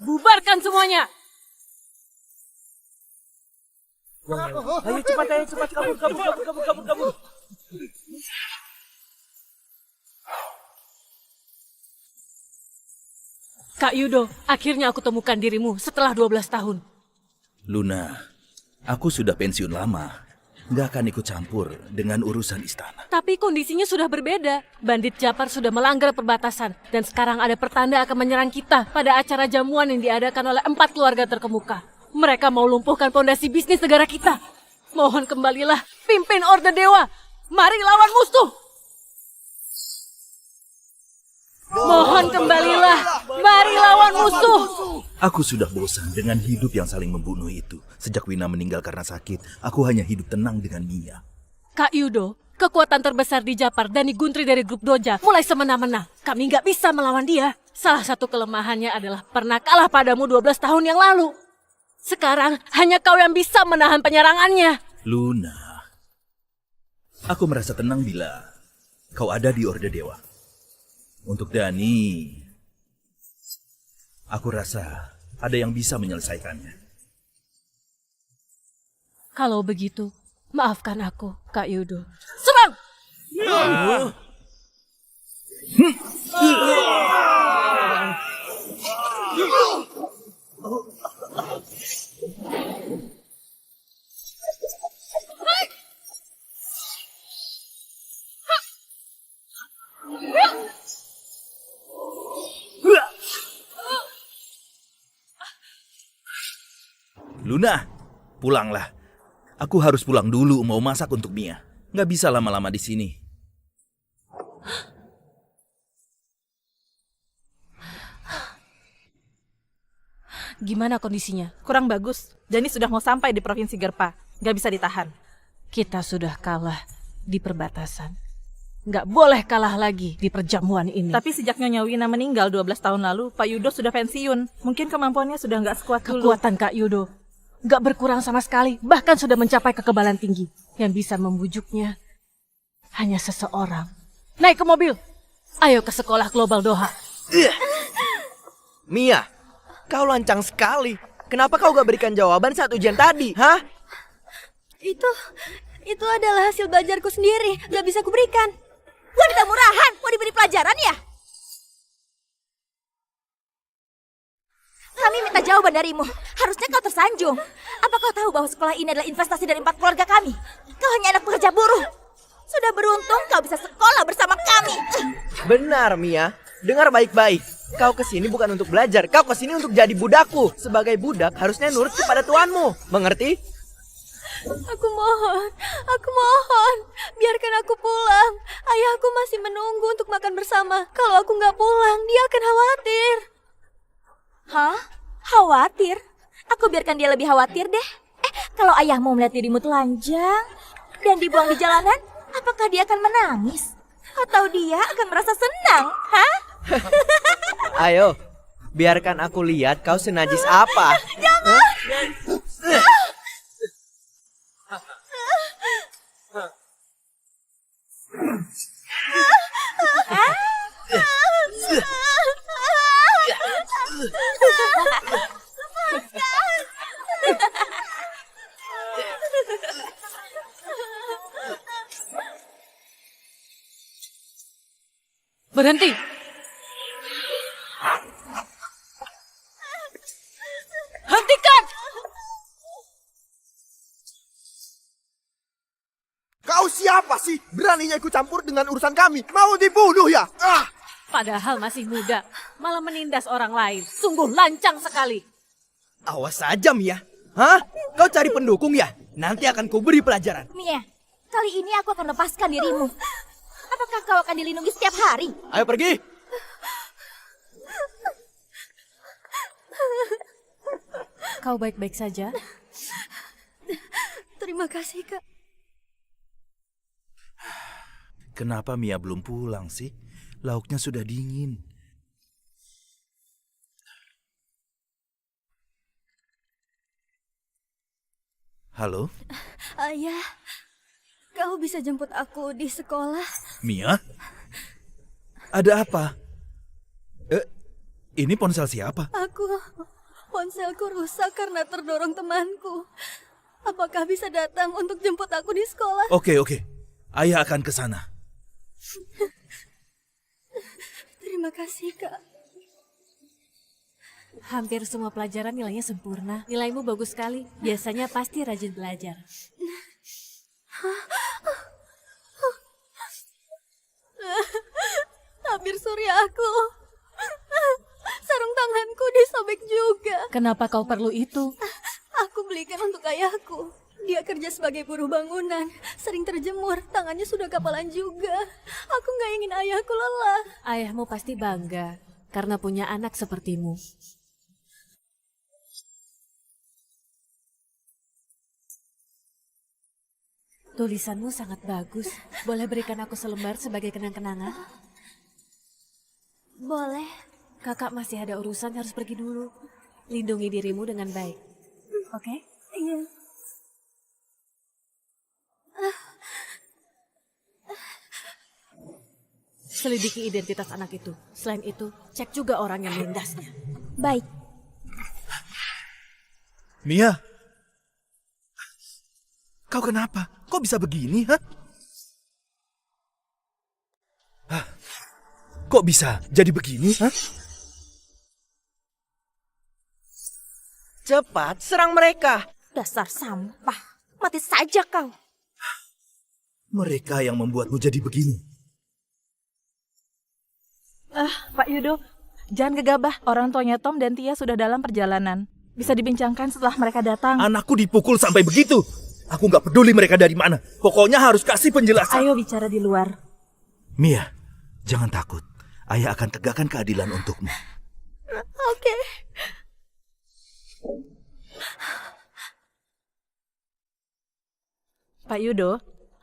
Bubarkan semuanya. Ayo cepat, kabur. Kak Yudo, akhirnya aku temukan dirimu setelah 12 tahun. Luna, aku sudah pensiun lama. Nggak akan ikut campur dengan urusan istana. Tapi kondisinya sudah berbeda. Bandit Japar sudah melanggar perbatasan. Dan sekarang ada pertanda akan menyerang kita pada acara jamuan yang diadakan oleh 4 keluarga terkemuka. Mereka mau lumpuhkan fondasi bisnis negara kita. Mohon kembalilah, pimpin Orde Dewa. Mari lawan musuh. Mohon kembalilah, mari lawan musuh. Aku sudah bosan dengan hidup yang saling membunuh itu. Sejak Wina meninggal karena sakit, aku hanya hidup tenang dengan Mia. Kak Yudo, kekuatan terbesar di Japar dan Guntri dari grup Doja mulai semena-mena. Kami nggak bisa melawan dia. Salah satu kelemahannya adalah pernah kalah padamu 12 tahun yang lalu. Sekarang hanya kau yang bisa menahan penyerangannya. Luna, aku merasa tenang bila kau ada di Orde Dewa. Untuk Dani, aku rasa ada yang bisa menyelesaikannya. Kalau begitu, maafkan aku, Kak Yudo. Serang! Luna, pulanglah. Aku harus pulang dulu mau masak untuk Mia. Nggak bisa lama-lama di sini. Gimana kondisinya? Kurang bagus. Dani sudah mau sampai di Provinsi Gerpa. Gak bisa ditahan. Kita sudah kalah di perbatasan. Nggak boleh kalah lagi di perjamuan ini. Tapi sejak Nyonya Wina meninggal 12 tahun lalu, Pak Yudo sudah pensiun. Mungkin kemampuannya sudah nggak sekuat dulu. Kekuatan Kak Yudo nggak berkurang sama sekali. Bahkan sudah mencapai kekebalan tinggi. Yang bisa membujuknya hanya seseorang. Naik ke mobil. Ayo ke sekolah Global Doha. Mia, kau lancang sekali. Kenapa kau gak berikan jawaban saat ujian tadi, hah? Itu adalah hasil belajarku sendiri. Gak bisa kuberikan. Wanita murahan, mau diberi pelajaran ya? Kami minta jawaban darimu. Harusnya kau tersanjung. Apa kau tahu bahwa sekolah ini adalah investasi dari 4 keluarga kami? Kau hanya anak pekerja buruh. Sudah beruntung kau bisa sekolah bersama kami. Benar, Mia. Dengar baik-baik. Kau kesini bukan untuk belajar. Kau kesini untuk jadi budakku. Sebagai budak, harusnya nurut kepada tuanmu. Mengerti? Aku mohon. Biarkan aku pulang. Ayahku masih menunggu untuk makan bersama. Kalau aku nggak pulang, dia akan khawatir. Hah? Khawatir? Aku biarkan dia lebih khawatir deh. Kalau ayahmu melihat dirimu telanjang dan dibuang di jalanan, apakah dia akan menangis? Atau dia akan merasa senang? Hah? Ayo, biarkan aku lihat kau senajis apa. Jangan! Berhenti. Hentikan! Kau siapa sih? Beraninya ikut campur dengan urusan kami? Mau dibunuh ya? Padahal masih muda, malah menindas orang lain. Sungguh lancang sekali. Awas saja, Mia. Hah? Kau cari pendukung ya? Nanti akan kuberi pelajaran. Mia, kali ini aku akan lepaskan dirimu. Apakah kau akan dilindungi setiap hari? Ayo pergi. Kau baik-baik saja? Terima kasih, Kak. Kenapa Mia belum pulang sih? Lauknya sudah dingin. Halo? Ayah, kau bisa jemput aku di sekolah? Mia? Ada apa? Ini ponsel siapa? Ponselku rusak karena terdorong temanku. Apakah bisa datang untuk jemput aku di sekolah? Oke. Ayah akan ke sana. Terima kasih, Kak. Hampir semua pelajaran nilainya sempurna. Nilaimu bagus sekali. Biasanya pasti rajin belajar. Tabir surya aku. Sarung tanganku disobek juga. Kenapa kau perlu itu? Aku belikan untuk ayahku. Dia kerja sebagai buruh bangunan. Sering terjemur, tangannya sudah kapalan juga. Aku nggak ingin ayahku lelah. Ayahmu pasti bangga karena punya anak sepertimu. Tulisanmu sangat bagus. Boleh berikan aku selembar sebagai kenang-kenangan? Boleh. Kakak masih ada urusan, harus pergi dulu. Lindungi dirimu dengan baik. Oke? Iya. Selidiki identitas anak itu. Selain itu, cek juga orang yang melindasnya. Baik. Mia, kau kenapa? Kok bisa begini, ha? Hah? Kok bisa jadi begini, ha? Cepat, serang mereka. Dasar sampah. Mati saja kau. Mereka yang membuatmu jadi begini. Pak Yudo, jangan gegabah. Orang tuanya Tom dan Tia sudah dalam perjalanan. Bisa dibincangkan setelah mereka datang. Anakku dipukul sampai begitu. Aku nggak peduli mereka dari mana. Pokoknya harus kasih penjelasan. Ayo bicara di luar. Mia, jangan takut. Ayah akan tegakkan keadilan untukmu. Oke. Pak Yudo,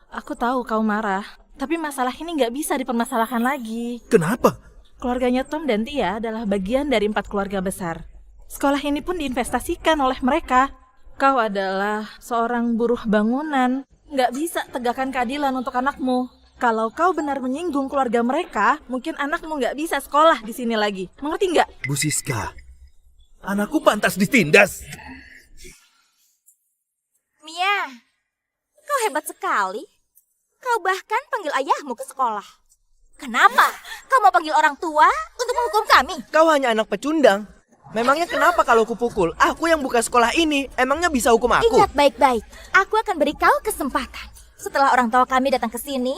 aku tahu kau marah. Tapi masalah ini nggak bisa dipermasalahkan lagi. Kenapa? Keluarganya Tom dan Tia adalah bagian dari 4 keluarga besar. Sekolah ini pun diinvestasikan oleh mereka. Kau adalah seorang buruh bangunan. Nggak bisa tegakkan keadilan untuk anakmu. Kalau kau benar menyinggung keluarga mereka, mungkin anakmu nggak bisa sekolah di sini lagi. Mengerti nggak? Bu Siska, anakku pantas ditindas. Mia, kau hebat sekali. Kau bahkan panggil ayahmu ke sekolah. Kenapa? Kau mau panggil orang tua untuk menghukum kami? Kau hanya anak pecundang. Memangnya kenapa kalau kupukul? Aku yang buka sekolah ini. Emangnya bisa hukum aku? Ingat baik-baik. Aku akan beri kau kesempatan. Setelah orang tua kami datang ke sini,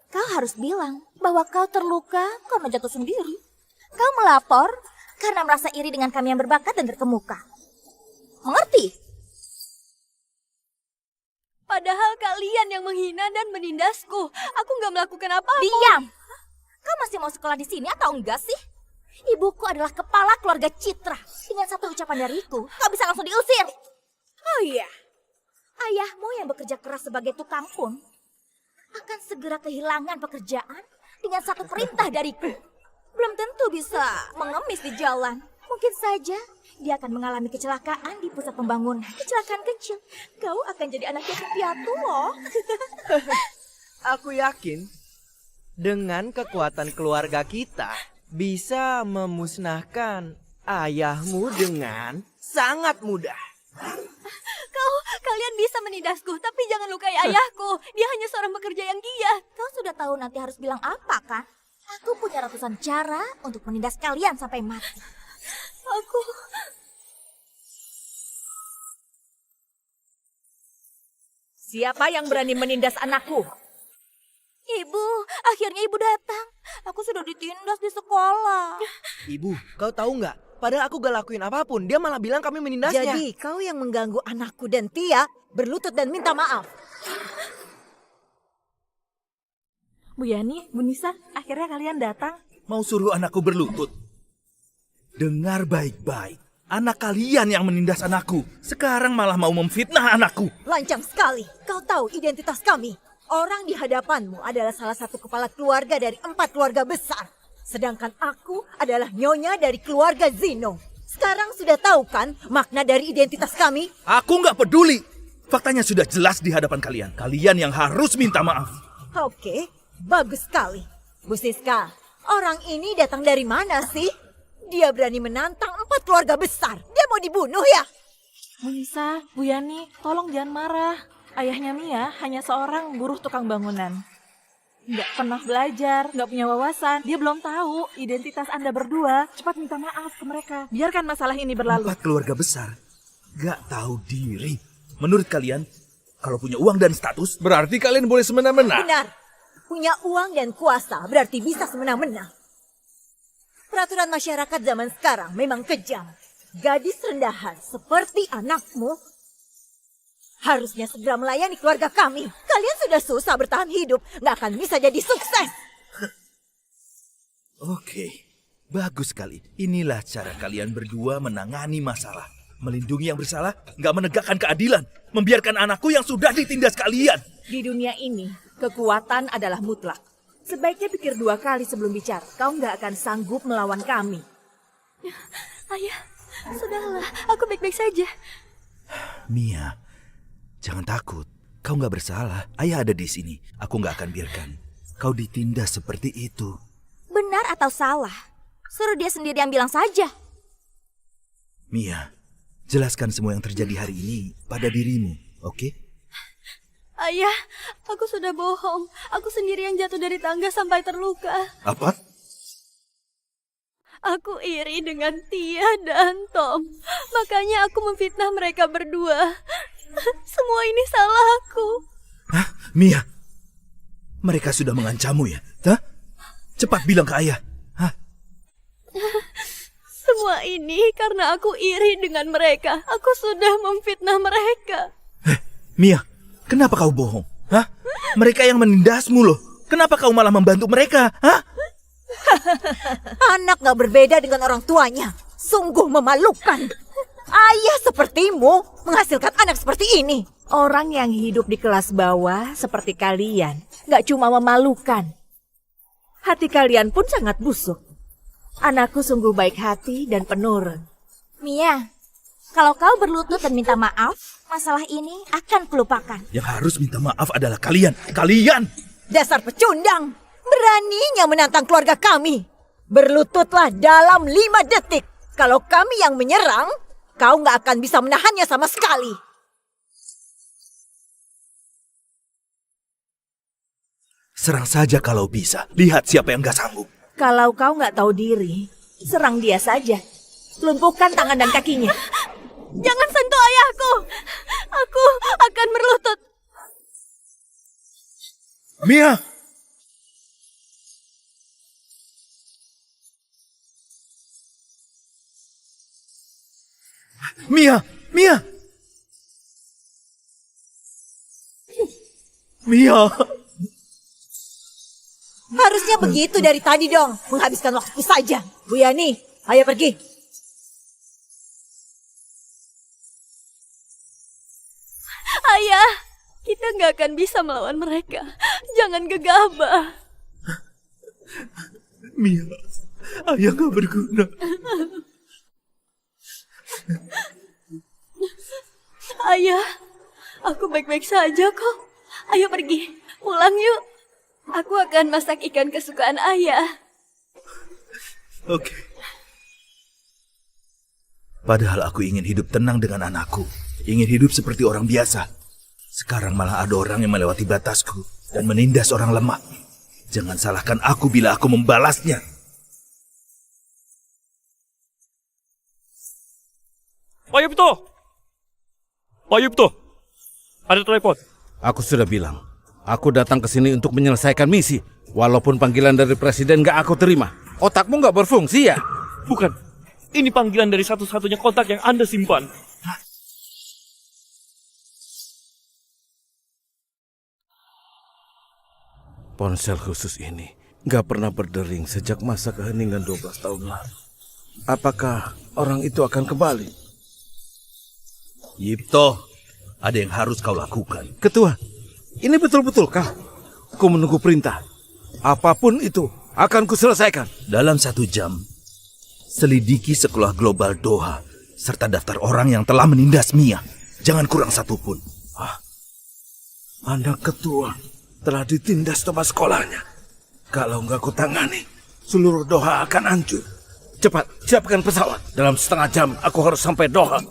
kau harus bilang bahwa kau terluka karena jatuh sendiri. Kau melapor karena merasa iri dengan kami yang berbakat dan terkemuka. Mengerti? Padahal kalian yang menghina dan menindasku. Aku nggak melakukan apa-apa. Diam! Kau masih mau sekolah di sini atau enggak sih? Ibuku adalah kepala keluarga Citra. Dengan satu ucapan dariku, kau bisa langsung diusir. Oh iya, ayahmu yang bekerja keras sebagai tukang pun akan segera kehilangan pekerjaan dengan satu perintah dariku. Belum tentu bisa mengemis di jalan. Mungkin saja dia akan mengalami kecelakaan di pusat pembangunan. Kecelakaan kecil. Kau akan jadi anak yatim piatu loh. Aku yakin dengan kekuatan keluarga kita bisa memusnahkan ayahmu dengan sangat mudah. Kalian bisa menindasku, tapi jangan lukai ayahku. Dia hanya seorang pekerja yang giat. Kau sudah tahu nanti harus bilang apa, kan? Aku punya ratusan cara untuk menindas kalian sampai mati. Aku... Siapa yang berani menindas anakku? Ibu, akhirnya ibu datang. Aku sudah ditindas di sekolah. Ibu, kau tahu nggak? Padahal aku gak lakuin apapun. Dia malah bilang kami menindasnya. Jadi kau yang mengganggu anakku dan Tia berlutut dan minta maaf. Bu Yani, Bu Nisa, akhirnya kalian datang. Mau suruh anakku berlutut? Dengar baik-baik. Anak kalian yang menindas anakku. Sekarang malah mau memfitnah anakku. Lancang sekali. Kau tahu identitas kami. Orang di hadapanmu adalah salah satu kepala keluarga dari 4 keluarga besar. Sedangkan aku adalah nyonya dari keluarga Zino. Sekarang sudah tahu kan makna dari identitas kami? Aku nggak peduli. Faktanya sudah jelas di hadapan kalian. Kalian yang harus minta maaf. Oke, bagus sekali. Bu Siska, orang ini datang dari mana sih? Dia berani menantang 4 keluarga besar. Dia mau mau dibunuh ya? Munisa, Bu Yani, tolong jangan marah. Ayahnya Mia hanya seorang buruh tukang bangunan. Nggak pernah belajar, nggak punya wawasan. Dia belum tahu identitas Anda berdua. Cepat minta maaf ke mereka. Biarkan masalah ini berlalu. 4 keluarga besar gak tahu diri. Menurut kalian, kalau punya uang dan status, Berarti kalian boleh semena-mena. Benar. Punya uang dan kuasa berarti bisa semena-mena. Peraturan masyarakat zaman sekarang memang kejam. Gadis rendahan seperti anakmu harusnya segera melayani keluarga kami. Kalian sudah susah bertahan hidup, nggak akan bisa jadi sukses. Oke, bagus sekali. Inilah cara kalian berdua menangani masalah. Melindungi yang bersalah, nggak menegakkan keadilan. Membiarkan anakku yang sudah ditindas kalian. Di dunia ini, kekuatan adalah mutlak. Sebaiknya pikir 2 kali sebelum bicara. Kau nggak akan sanggup melawan kami. Ayah, sudahlah, aku baik-baik saja. Mia, jangan takut. Kau nggak bersalah. Ayah ada di sini. Aku nggak akan biarkan kau ditindas seperti itu. Benar atau salah? Suruh dia sendiri yang bilang saja. Mia, jelaskan semua yang terjadi hari ini pada dirimu, oke? Ayah, aku sudah bohong. Aku sendiri yang jatuh dari tangga sampai terluka. Apa? Aku iri dengan Tia dan Tom. Makanya aku memfitnah mereka berdua. Semua ini salah aku. Hah? Mia, mereka sudah mengancammu ya? Hah? Cepat bilang ke ayah. Hah? Semua ini karena aku iri dengan mereka. Aku sudah memfitnah mereka. Mia, kenapa kau bohong? Hah? Mereka yang menindasmu loh. Kenapa kau malah membantu mereka? Hah? Anak nggak berbeda dengan orang tuanya. Sungguh memalukan. Ayah sepertimu menghasilkan anak seperti ini. Orang yang hidup di kelas bawah seperti kalian nggak cuma memalukan. Hati kalian pun sangat busuk. Anakku sungguh baik hati dan penurun. Mia, kalau kau berlutut dan minta maaf, masalah ini akan kulupakan. Yang harus minta maaf adalah kalian. Kalian! Dasar pecundang. Beraninya menantang keluarga kami. Berlututlah dalam 5 detik. Kalau kami yang menyerang, kau nggak akan bisa menahannya sama sekali. Serang saja kalau bisa. Lihat siapa yang gak sanggup. Kalau kau nggak tahu diri, serang dia saja. Lumpuhkan tangan dan kakinya. Jangan sentuh ayahku. Aku akan berlutut. Mia! Mia! Mia! Mia! Harusnya begitu dari tadi dong. Menghabiskan waktu saja. Bu Yani, ayo pergi. Ayah, kita nggak akan bisa melawan mereka. Jangan gegabah. Mia, ayah gak berguna. Ayah, aku baik-baik saja kok. Ayo pergi, pulang yuk. Aku akan masak ikan kesukaan ayah. Oke. Padahal aku ingin hidup tenang dengan anakku. Ingin hidup seperti orang biasa. Sekarang malah ada orang yang melewati batasku dan menindas orang lemah. Jangan salahkan aku bila aku membalasnya. Pak Yupto! Pak Yupto! Ada telepon. Aku sudah bilang, aku datang ke sini untuk menyelesaikan misi. Walaupun panggilan dari presiden gak aku terima. Otakmu gak berfungsi ya? Bukan. Ini panggilan dari satu-satunya kontak yang Anda simpan. Ponsel khusus ini gak pernah berdering sejak masa keheningan 12 tahun lalu. Apakah orang itu akan kembali? Yipto, ada yang harus kau lakukan. Ketua, ini betul-betul kah? Ku menunggu perintah. Apapun itu akan kuselesaikan. Dalam 1 jam, selidiki sekolah global Doha serta daftar orang yang telah menindas Mia. Jangan kurang satupun. Anak ketua telah ditindas tempat sekolahnya. Kalau nggak kutangani, seluruh Doha akan hancur. Cepat, siapkan pesawat. Dalam setengah jam aku harus sampai Doha.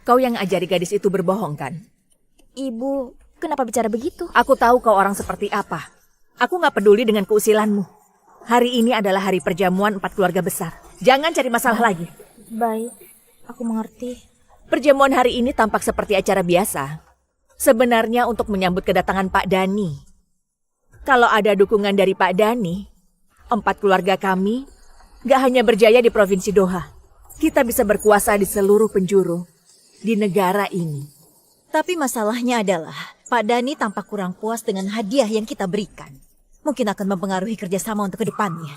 Kau yang ajari gadis itu berbohong kan? Ibu, kenapa bicara begitu? Aku tahu kau orang seperti apa. Aku nggak peduli dengan keusilanmu. Hari ini adalah hari perjamuan 4 keluarga besar. Jangan cari masalah lagi. Baik, aku mengerti. Perjamuan hari ini tampak seperti acara biasa. Sebenarnya untuk menyambut kedatangan Pak Dani. Kalau ada dukungan dari Pak Dani, 4 keluarga kami nggak hanya berjaya di Provinsi Doha. Kita bisa berkuasa di seluruh penjuru di negara ini. Tapi masalahnya adalah Pak Dani tampak kurang puas dengan hadiah yang kita berikan. Mungkin akan mempengaruhi kerjasama untuk kedepannya.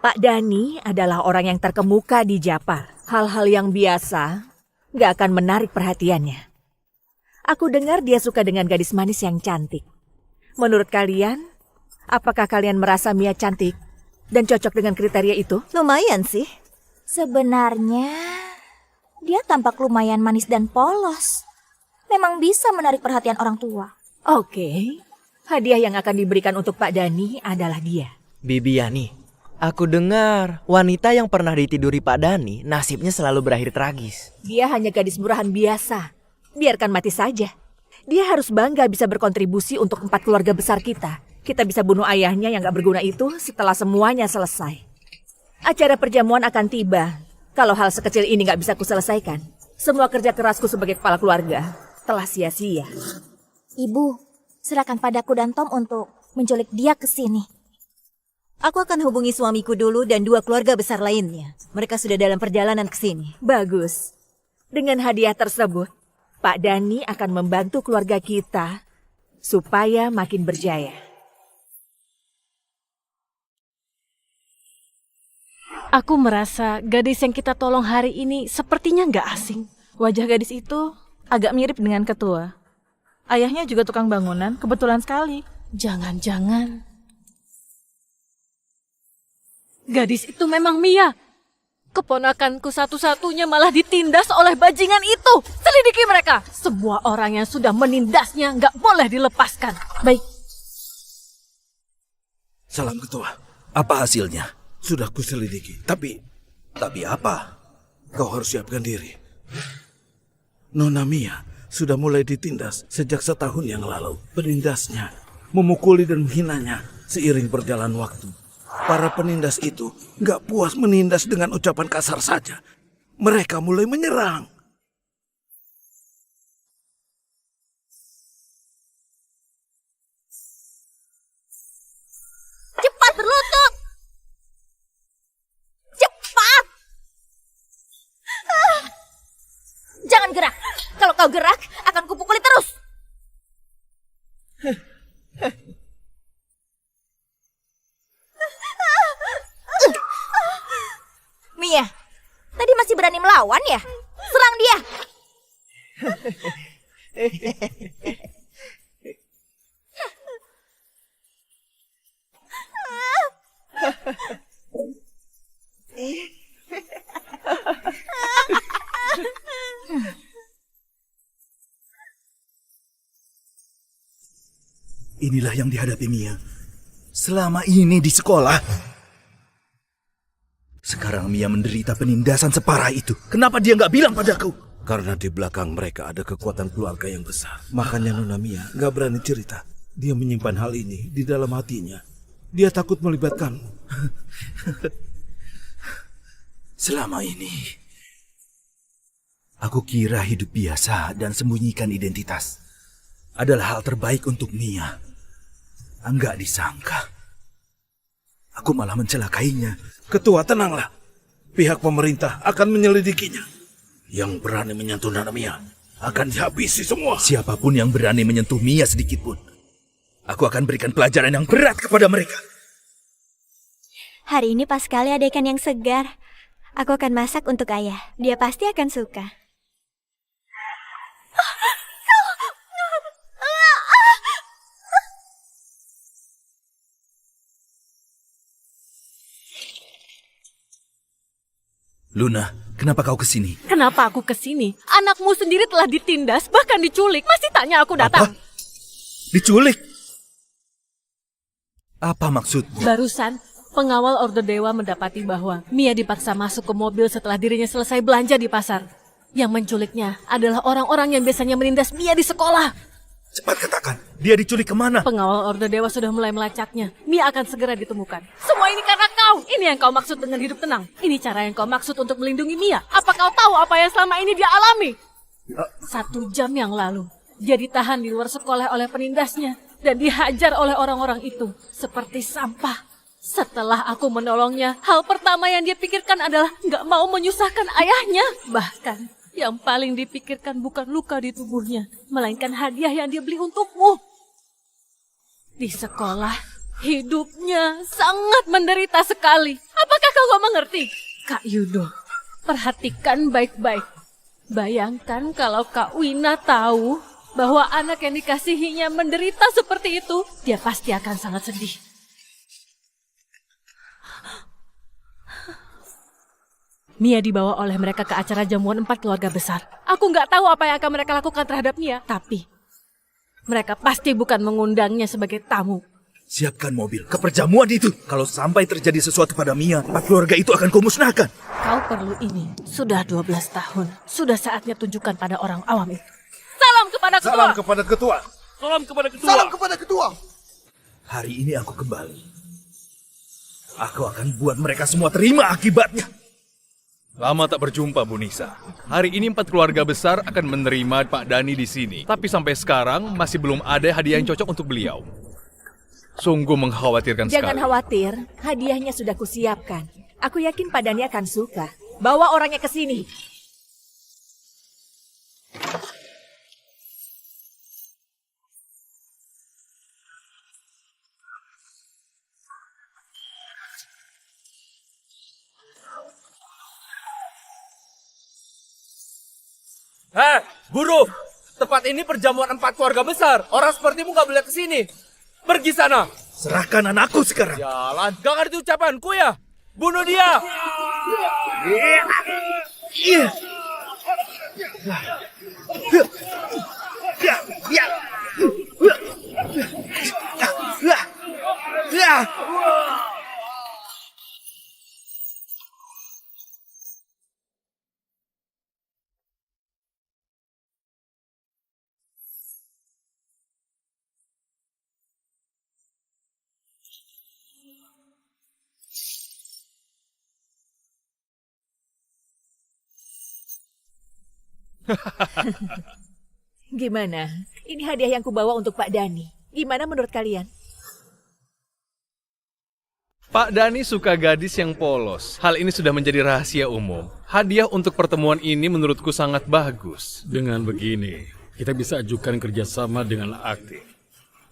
Pak Dani adalah orang yang terkemuka di Japar. Hal-hal yang biasa nggak akan menarik perhatiannya. Aku dengar dia suka dengan gadis manis yang cantik. Menurut kalian, apakah kalian merasa Mia cantik dan cocok dengan kriteria itu? Lumayan sih. Sebenarnya, dia tampak lumayan manis dan polos. Memang bisa menarik perhatian orang tua. Oke, hadiah yang akan diberikan untuk Pak Dani adalah dia. Bibi Yani, aku dengar wanita yang pernah ditiduri Pak Dani nasibnya selalu berakhir tragis. Dia hanya gadis murahan biasa. Biarkan mati saja. Dia harus bangga bisa berkontribusi untuk 4 keluarga besar kita. Kita bisa bunuh ayahnya yang gak berguna itu setelah semuanya selesai. Acara perjamuan akan tiba. Kalau hal sekecil ini gak bisa kuselesaikan, semua kerja kerasku sebagai kepala keluarga telah sia-sia. Ibu, serahkan padaku dan Tom untuk menculik dia ke sini. Aku akan hubungi suamiku dulu dan 2 keluarga besar lainnya. Mereka sudah dalam perjalanan ke sini. Bagus. Dengan hadiah tersebut, Pak Dani akan membantu keluarga kita supaya makin berjaya. Aku merasa gadis yang kita tolong hari ini sepertinya nggak asing. Wajah gadis itu agak mirip dengan ketua. Ayahnya juga tukang bangunan, kebetulan sekali. Jangan-jangan gadis itu memang Mia. Keponakanku satu-satunya malah ditindas oleh bajingan itu. Selidiki mereka. Semua orang yang sudah menindasnya nggak boleh dilepaskan. Baik. Salam ketua. Apa hasilnya? Sudah kuselidiki. Tapi apa? Kau harus siapkan diri. Nona Mia sudah mulai ditindas sejak setahun yang lalu. Penindasnya memukuli dan menghinanya seiring berjalan waktu. Para penindas itu nggak puas menindas dengan ucapan kasar saja. Mereka mulai menyerang. Cepat berlutut! Cepat! Jangan gerak. Kalau kau gerak, akan kupukuli terus. Mia, tadi masih berani melawan ya? Serang dia! Inilah yang dihadapi Mia selama ini di sekolah. Sekarang Mia menderita penindasan separah itu. Kenapa dia nggak bilang padaku? Karena di belakang mereka ada kekuatan keluarga yang besar. Makanya Nona Mia nggak berani cerita. Dia menyimpan hal ini di dalam hatinya. Dia takut melibatkanmu. Selama ini, aku kira hidup biasa dan sembunyikan identitas adalah hal terbaik untuk Mia. Enggak disangka, aku malah mencelakainya. Ketua, tenanglah. Pihak pemerintah akan menyelidikinya. Yang berani menyentuh Nona Mia akan dihabisi semua. Siapapun yang berani menyentuh Mia sedikit pun, aku akan berikan pelajaran yang berat kepada mereka. Hari ini pas sekali ada ikan yang segar. Aku akan masak untuk ayah. Dia pasti akan suka. Luna, kenapa kau kesini? Kenapa aku kesini? Anakmu sendiri telah ditindas, bahkan diculik. Masih tanya aku datang. Apa? Diculik? Apa maksudmu? Barusan, Pengawal Orde Dewa mendapati bahwa Mia dipaksa masuk ke mobil setelah dirinya selesai belanja di pasar. Yang menculiknya adalah orang-orang yang biasanya menindas Mia di sekolah. Cepat katakan, dia diculik kemana? Pengawal Orde Dewa sudah mulai melacaknya. Mia akan segera ditemukan. Semua ini karena kau. Ini yang kau maksud dengan hidup tenang. Ini cara yang kau maksud untuk melindungi Mia. Apa kau tahu apa yang selama ini dia alami? 1 jam yang lalu, dia ditahan di luar sekolah oleh penindasnya dan dihajar oleh orang-orang itu seperti sampah. Setelah aku menolongnya, hal pertama yang dia pikirkan adalah nggak mau menyusahkan ayahnya. Bahkan, yang paling dipikirkan bukan luka di tubuhnya, melainkan hadiah yang dia beli untukmu. Di sekolah, hidupnya sangat menderita sekali. Apakah kau gak mengerti? Kak Yudo, perhatikan baik-baik. Bayangkan kalau Kak Wina tahu bahwa anak yang dikasihinya menderita seperti itu, dia pasti akan sangat sedih. Mia dibawa oleh mereka ke acara jamuan 4 keluarga besar. Aku nggak tahu apa yang akan mereka lakukan terhadap Mia, tapi mereka pasti bukan mengundangnya sebagai tamu. Siapkan mobil ke perjamuan itu. Kalau sampai terjadi sesuatu pada Mia, 4 keluarga itu akan kau musnahkan. Kau perlu ini. Sudah 12 tahun. Sudah saatnya tunjukkan pada orang awam itu. Salam kepada ketua! Salam kepada ketua! Salam kepada ketua. Salam kepada ketua. Hari ini aku kembali. Aku akan buat mereka semua terima akibatnya. Lama tak berjumpa, Bu Nisa. Hari ini 4 keluarga besar akan menerima Pak Dani di sini. Tapi sampai sekarang masih belum ada hadiah yang cocok untuk beliau. Sungguh mengkhawatirkan Jangan sekali. khawatir, hadiahnya sudah kusiapkan. Aku yakin Pak Dani akan suka. Bawa orangnya ke sini. Guru! Tempat ini perjamuan 4 keluarga besar. Orang sepertimu gak boleh kesini. Pergi sana. Serahkan anakku sekarang. Jalan. Gak ngerti ucapanku ya? Bunuh dia! Gimana? Ini hadiah yang kubawa untuk Pak Dani. Gimana menurut kalian? Pak Dani suka gadis yang polos. Hal ini sudah menjadi rahasia umum. Hadiah untuk pertemuan ini menurutku sangat bagus. Dengan begini, kita bisa ajukan kerjasama dengan aktif.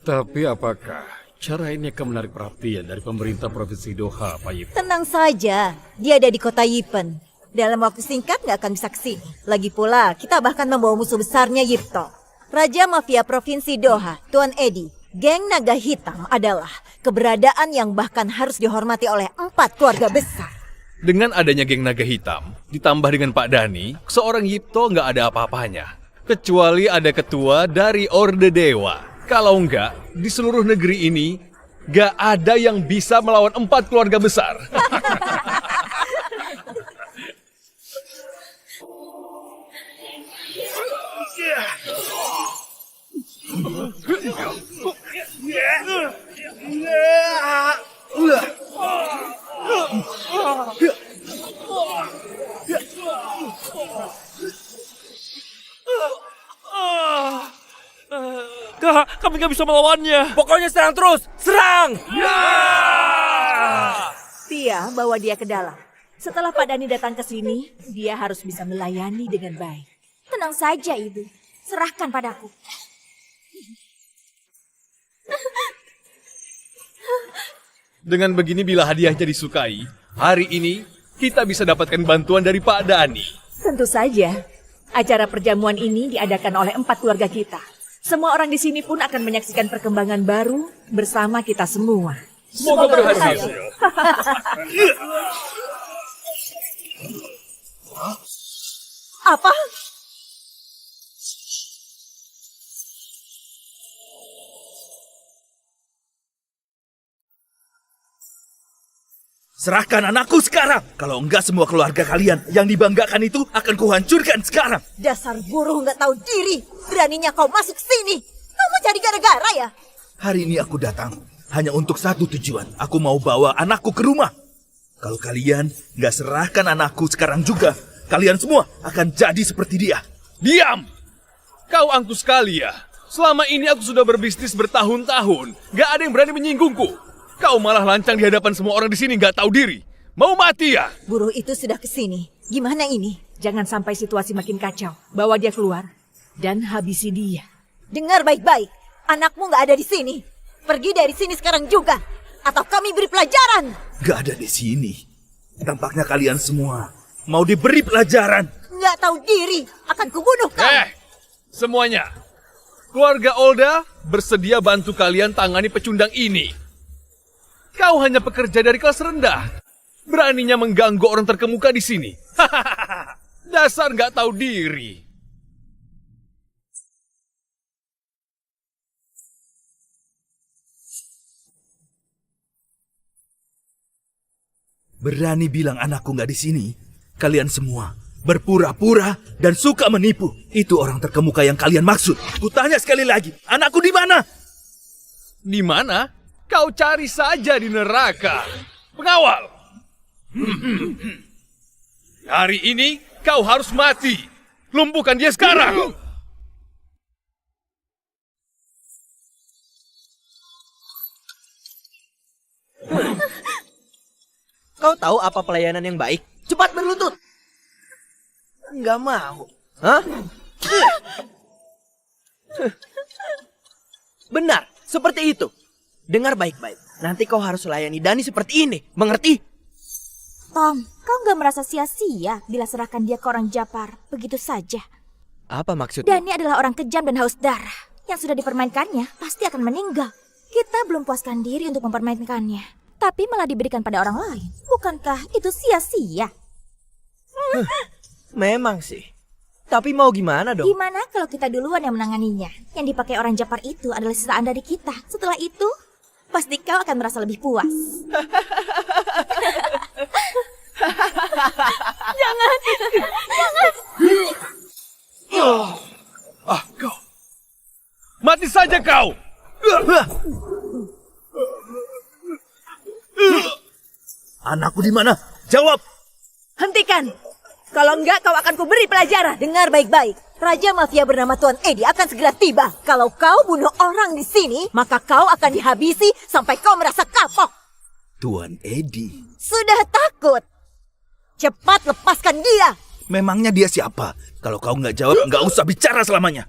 Tapi apakah cara ini akan menarik perhatian dari pemerintah Provinsi Doha, Pak Yip? Tenang saja, dia ada di kota Yipen. Dalam waktu singkat nggak akan bisa kesini. Lagi pula, kita bahkan membawa musuh besarnya Yipto. Raja Mafia Provinsi Doha, Tuan Edi. Geng Naga Hitam adalah keberadaan yang bahkan harus dihormati oleh 4 keluarga besar. Dengan adanya geng naga hitam, ditambah dengan Pak Dani, seorang Yipto nggak ada apa-apanya. Kecuali ada ketua dari Orde Dewa. Kalau enggak, di seluruh negeri ini, nggak ada yang bisa melawan 4 keluarga besar. Kak, kami gak bisa melawannya. Pokoknya serang terus. Serang! Tia, bawa dia ke dalam. Setelah Pak Dani datang ke sini, dia harus bisa melayani dengan baik. Tenang saja, Ibu. Serahkan padaku. Dengan begini bila hadiahnya disukai, hari ini kita bisa dapatkan bantuan dari Pak Dani. Tentu saja. Acara perjamuan ini diadakan oleh 4 keluarga kita. Semua orang di sini pun akan menyaksikan perkembangan baru bersama kita semua. Semoga berhasil. Apa? Serahkan anakku sekarang. Kalau enggak semua keluarga kalian yang dibanggakan itu akan kuhancurkan sekarang. Dasar buruh nggak tahu diri. Beraninya kau masuk sini. Kau mau cari gara-gara ya? Hari ini aku datang hanya untuk satu tujuan. Aku mau bawa anakku ke rumah. Kalau kalian nggak serahkan anakku sekarang juga, kalian semua akan jadi seperti dia. Diam! Kau angkuh sekali ya. Selama ini aku sudah berbisnis bertahun-tahun. Gak ada yang berani menyinggungku. Kau malah lancang di hadapan semua orang di sini gak tahu diri. Mau mati ya? Buruh itu sudah kesini. Gimana ini? Jangan sampai situasi makin kacau. Bawa dia keluar dan habisi dia. Dengar baik-baik. Anakmu nggak ada di sini. Pergi dari sini sekarang juga. Atau kami beri pelajaran. Gak ada di sini. Tampaknya kalian semua mau diberi pelajaran. Nggak tahu diri. Akan kubunuh kau. Semuanya. Keluarga Olda bersedia bantu kalian tangani pecundang ini. Kau hanya pekerja dari kelas rendah. Beraninya mengganggu orang terkemuka di sini. Dasar nggak tahu diri. Berani bilang anakku nggak di sini. Kalian semua berpura-pura dan suka menipu. Itu orang terkemuka yang kalian maksud. Kutanya sekali lagi, anakku di mana? Di mana? Kau cari saja di neraka. Pengawal. Hari ini kau harus mati. Lumpuhkan dia sekarang. Kau tahu apa pelayanan yang baik? Cepat berlutut. Nggak mau. Hah? Benar, seperti itu. Dengar baik-baik. Nanti kau harus layani Dani seperti ini. Mengerti? Tom, kau nggak merasa sia-sia bila serahkan dia ke orang Japar begitu saja? Apa maksudnya? Dani adalah orang kejam dan haus darah. Yang sudah dipermainkannya pasti akan meninggal. Kita belum puaskan diri untuk mempermainkannya. Tapi malah diberikan pada orang lain. Bukankah itu sia-sia? Memang sih. Tapi mau gimana dong? Gimana kalau kita duluan yang menanganinya? Yang dipakai orang Japar itu adalah sisaan dari kita. Setelah itu, pasti kau akan merasa lebih puas. Jangan. Kau. Mati saja kau. Anakku di mana? Jawab. Hentikan. Kalau enggak kau akan kuberi pelajaran. Dengar baik-baik. Raja Mafia bernama Tuan Edi akan segera tiba. Kalau kau bunuh orang di sini, maka kau akan dihabisi sampai kau merasa kapok. Tuan Edi. Sudah takut? Cepat lepaskan dia. Memangnya dia siapa? Kalau kau nggak jawab, nggak usah bicara selamanya.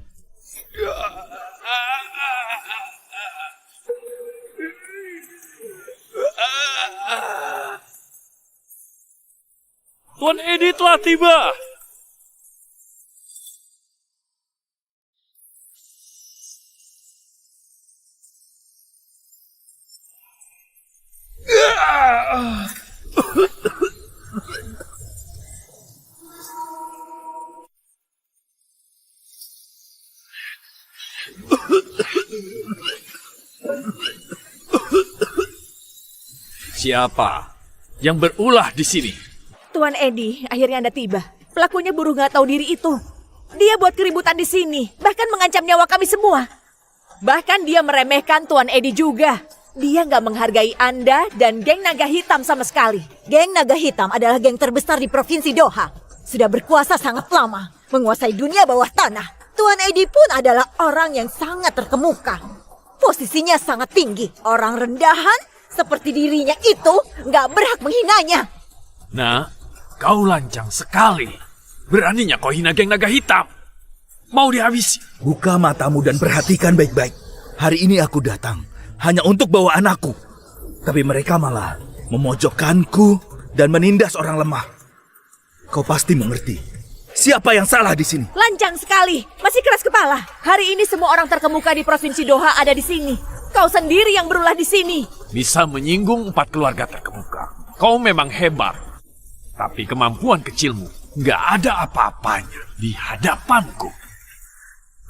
Tuan Edi telah tiba. Siapa yang berulah di sini? Tuan Edi, akhirnya Anda tiba. Pelakunya buruh nggak tahu diri itu. Dia buat keributan di sini, bahkan mengancam nyawa kami semua. Bahkan dia meremehkan Tuan Edi juga. Dia nggak menghargai Anda dan geng naga hitam sama sekali. Geng naga hitam adalah geng terbesar di Provinsi Doha. Sudah berkuasa sangat lama, menguasai dunia bawah tanah. Tuan Edi pun adalah orang yang sangat terkemuka. Posisinya sangat tinggi. Orang rendahan seperti dirinya itu nggak berhak menghinanya. Nah, kau lancang sekali. Beraninya kau hina geng naga hitam. Mau dihabisi. Buka matamu dan perhatikan baik-baik. Hari ini aku datang hanya untuk bawa anakku. Tapi mereka malah memojokkanku dan menindas orang lemah. Kau pasti mengerti. Siapa yang salah di sini? Lancang sekali, masih keras kepala. Hari ini semua orang terkemuka di Provinsi Doha ada di sini. Kau sendiri yang berulah di sini. Bisa menyinggung 4 keluarga terkemuka. Kau memang hebat. Tapi kemampuan kecilmu nggak ada apa-apanya di hadapanku.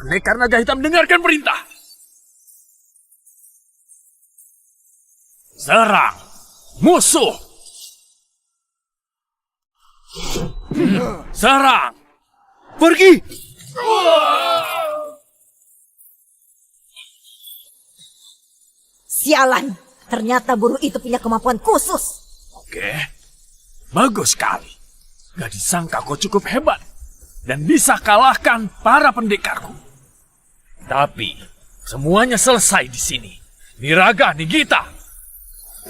Pendekar naga hitam, dengarkan perintah. Serang musuh. Serang! Pergi! Sialan, ternyata buruh itu punya kemampuan khusus. Oke, bagus sekali. Gak disangka kau cukup hebat dan bisa kalahkan para pendekarku. Tapi semuanya selesai di sini. Niraga, Nigita.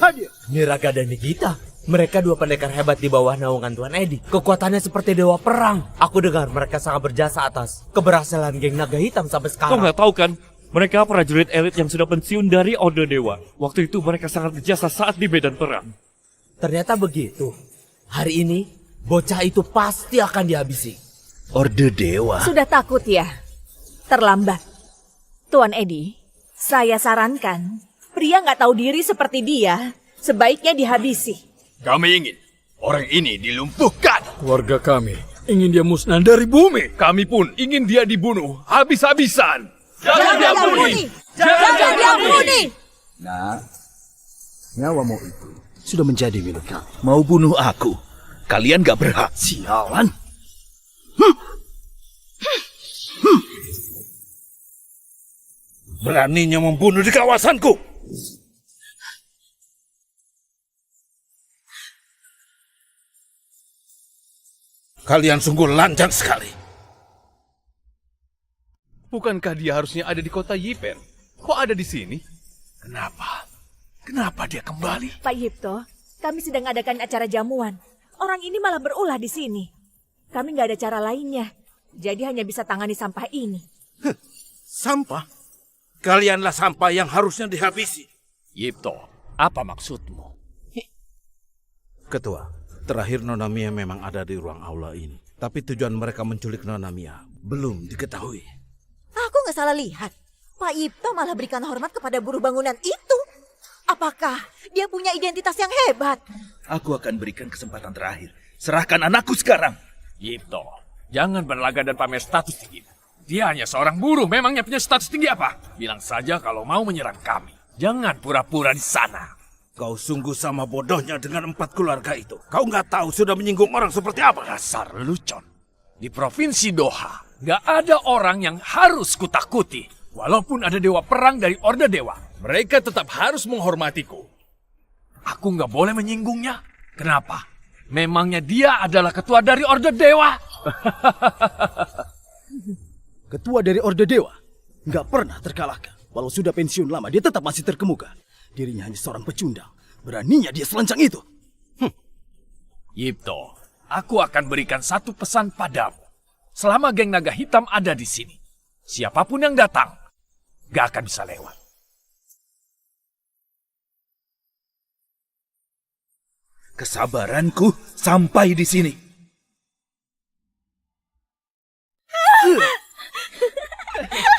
Hadir. Niraga dan Nigita. Mereka dua pendekar hebat di bawah naungan Tuan Edi. Kekuatannya seperti dewa perang. Aku dengar mereka sangat berjasa atas keberhasilan geng naga hitam sampai sekarang. Kau nggak tahu kan? Mereka prajurit elit yang sudah pensiun dari Orde Dewa. Waktu itu mereka sangat berjasa saat di medan perang. Ternyata begitu. Hari ini, bocah itu pasti akan dihabisi. Orde Dewa. Sudah takut ya? Terlambat. Tuan Edi, saya sarankan, pria nggak tahu diri seperti dia, sebaiknya dihabisi. Kami ingin orang ini dilumpuhkan. Keluarga kami ingin dia musnah dari bumi. Kami pun ingin dia dibunuh habis-habisan. Jangan diampuni! Jangan diampuni! Nah, nyawamu itu sudah menjadi milik kami. Mau bunuh aku? Kalian gak berhak. Sialan. Beraninya membunuh di kawasanku. Kalian sungguh lancang sekali. Bukankah dia harusnya ada di kota Yipen? Kok ada di sini? Kenapa? Kenapa dia kembali? Pak Yipto, kami sedang adakan acara jamuan. Orang ini malah berulah di sini. Kami nggak ada cara lainnya, jadi hanya bisa tangani sampah ini. Sampah? Kalianlah sampah yang harusnya dihabisi. Yipto, apa maksudmu? Ketua, terakhir Nona Mia memang ada di ruang aula ini. Tapi tujuan mereka menculik Nona Mia belum diketahui. Aku nggak salah lihat. Pak Yipto malah berikan hormat kepada buruh bangunan itu. Apakah dia punya identitas yang hebat? Aku akan berikan kesempatan terakhir. Serahkan anakku sekarang. Yipto, jangan berlagak dan pamer status tinggi. Dia hanya seorang buruh, memangnya punya status tinggi apa? Bilang saja kalau mau menyerang kami. Jangan pura-pura di sana. Kau sungguh sama bodohnya dengan 4 keluarga itu. Kau nggak tahu sudah menyinggung orang seperti apa? Dasar lelucon. Di Provinsi Doha, nggak ada orang yang harus kutakuti. Walaupun ada dewa perang dari Orde Dewa. Mereka tetap harus menghormatiku. Aku nggak boleh menyinggungnya. Kenapa? Memangnya dia adalah ketua dari Orde Dewa? Ketua dari Orde Dewa nggak pernah terkalahkan. Walau sudah pensiun lama, dia tetap masih terkemuka. Dirinya hanya seorang pecundang. Beraninya dia selancang itu. Yipto, aku akan berikan satu pesan padamu. Selama geng naga hitam ada di sini, siapapun yang datang, gak akan bisa lewat. Kesabaranku sampai di sini.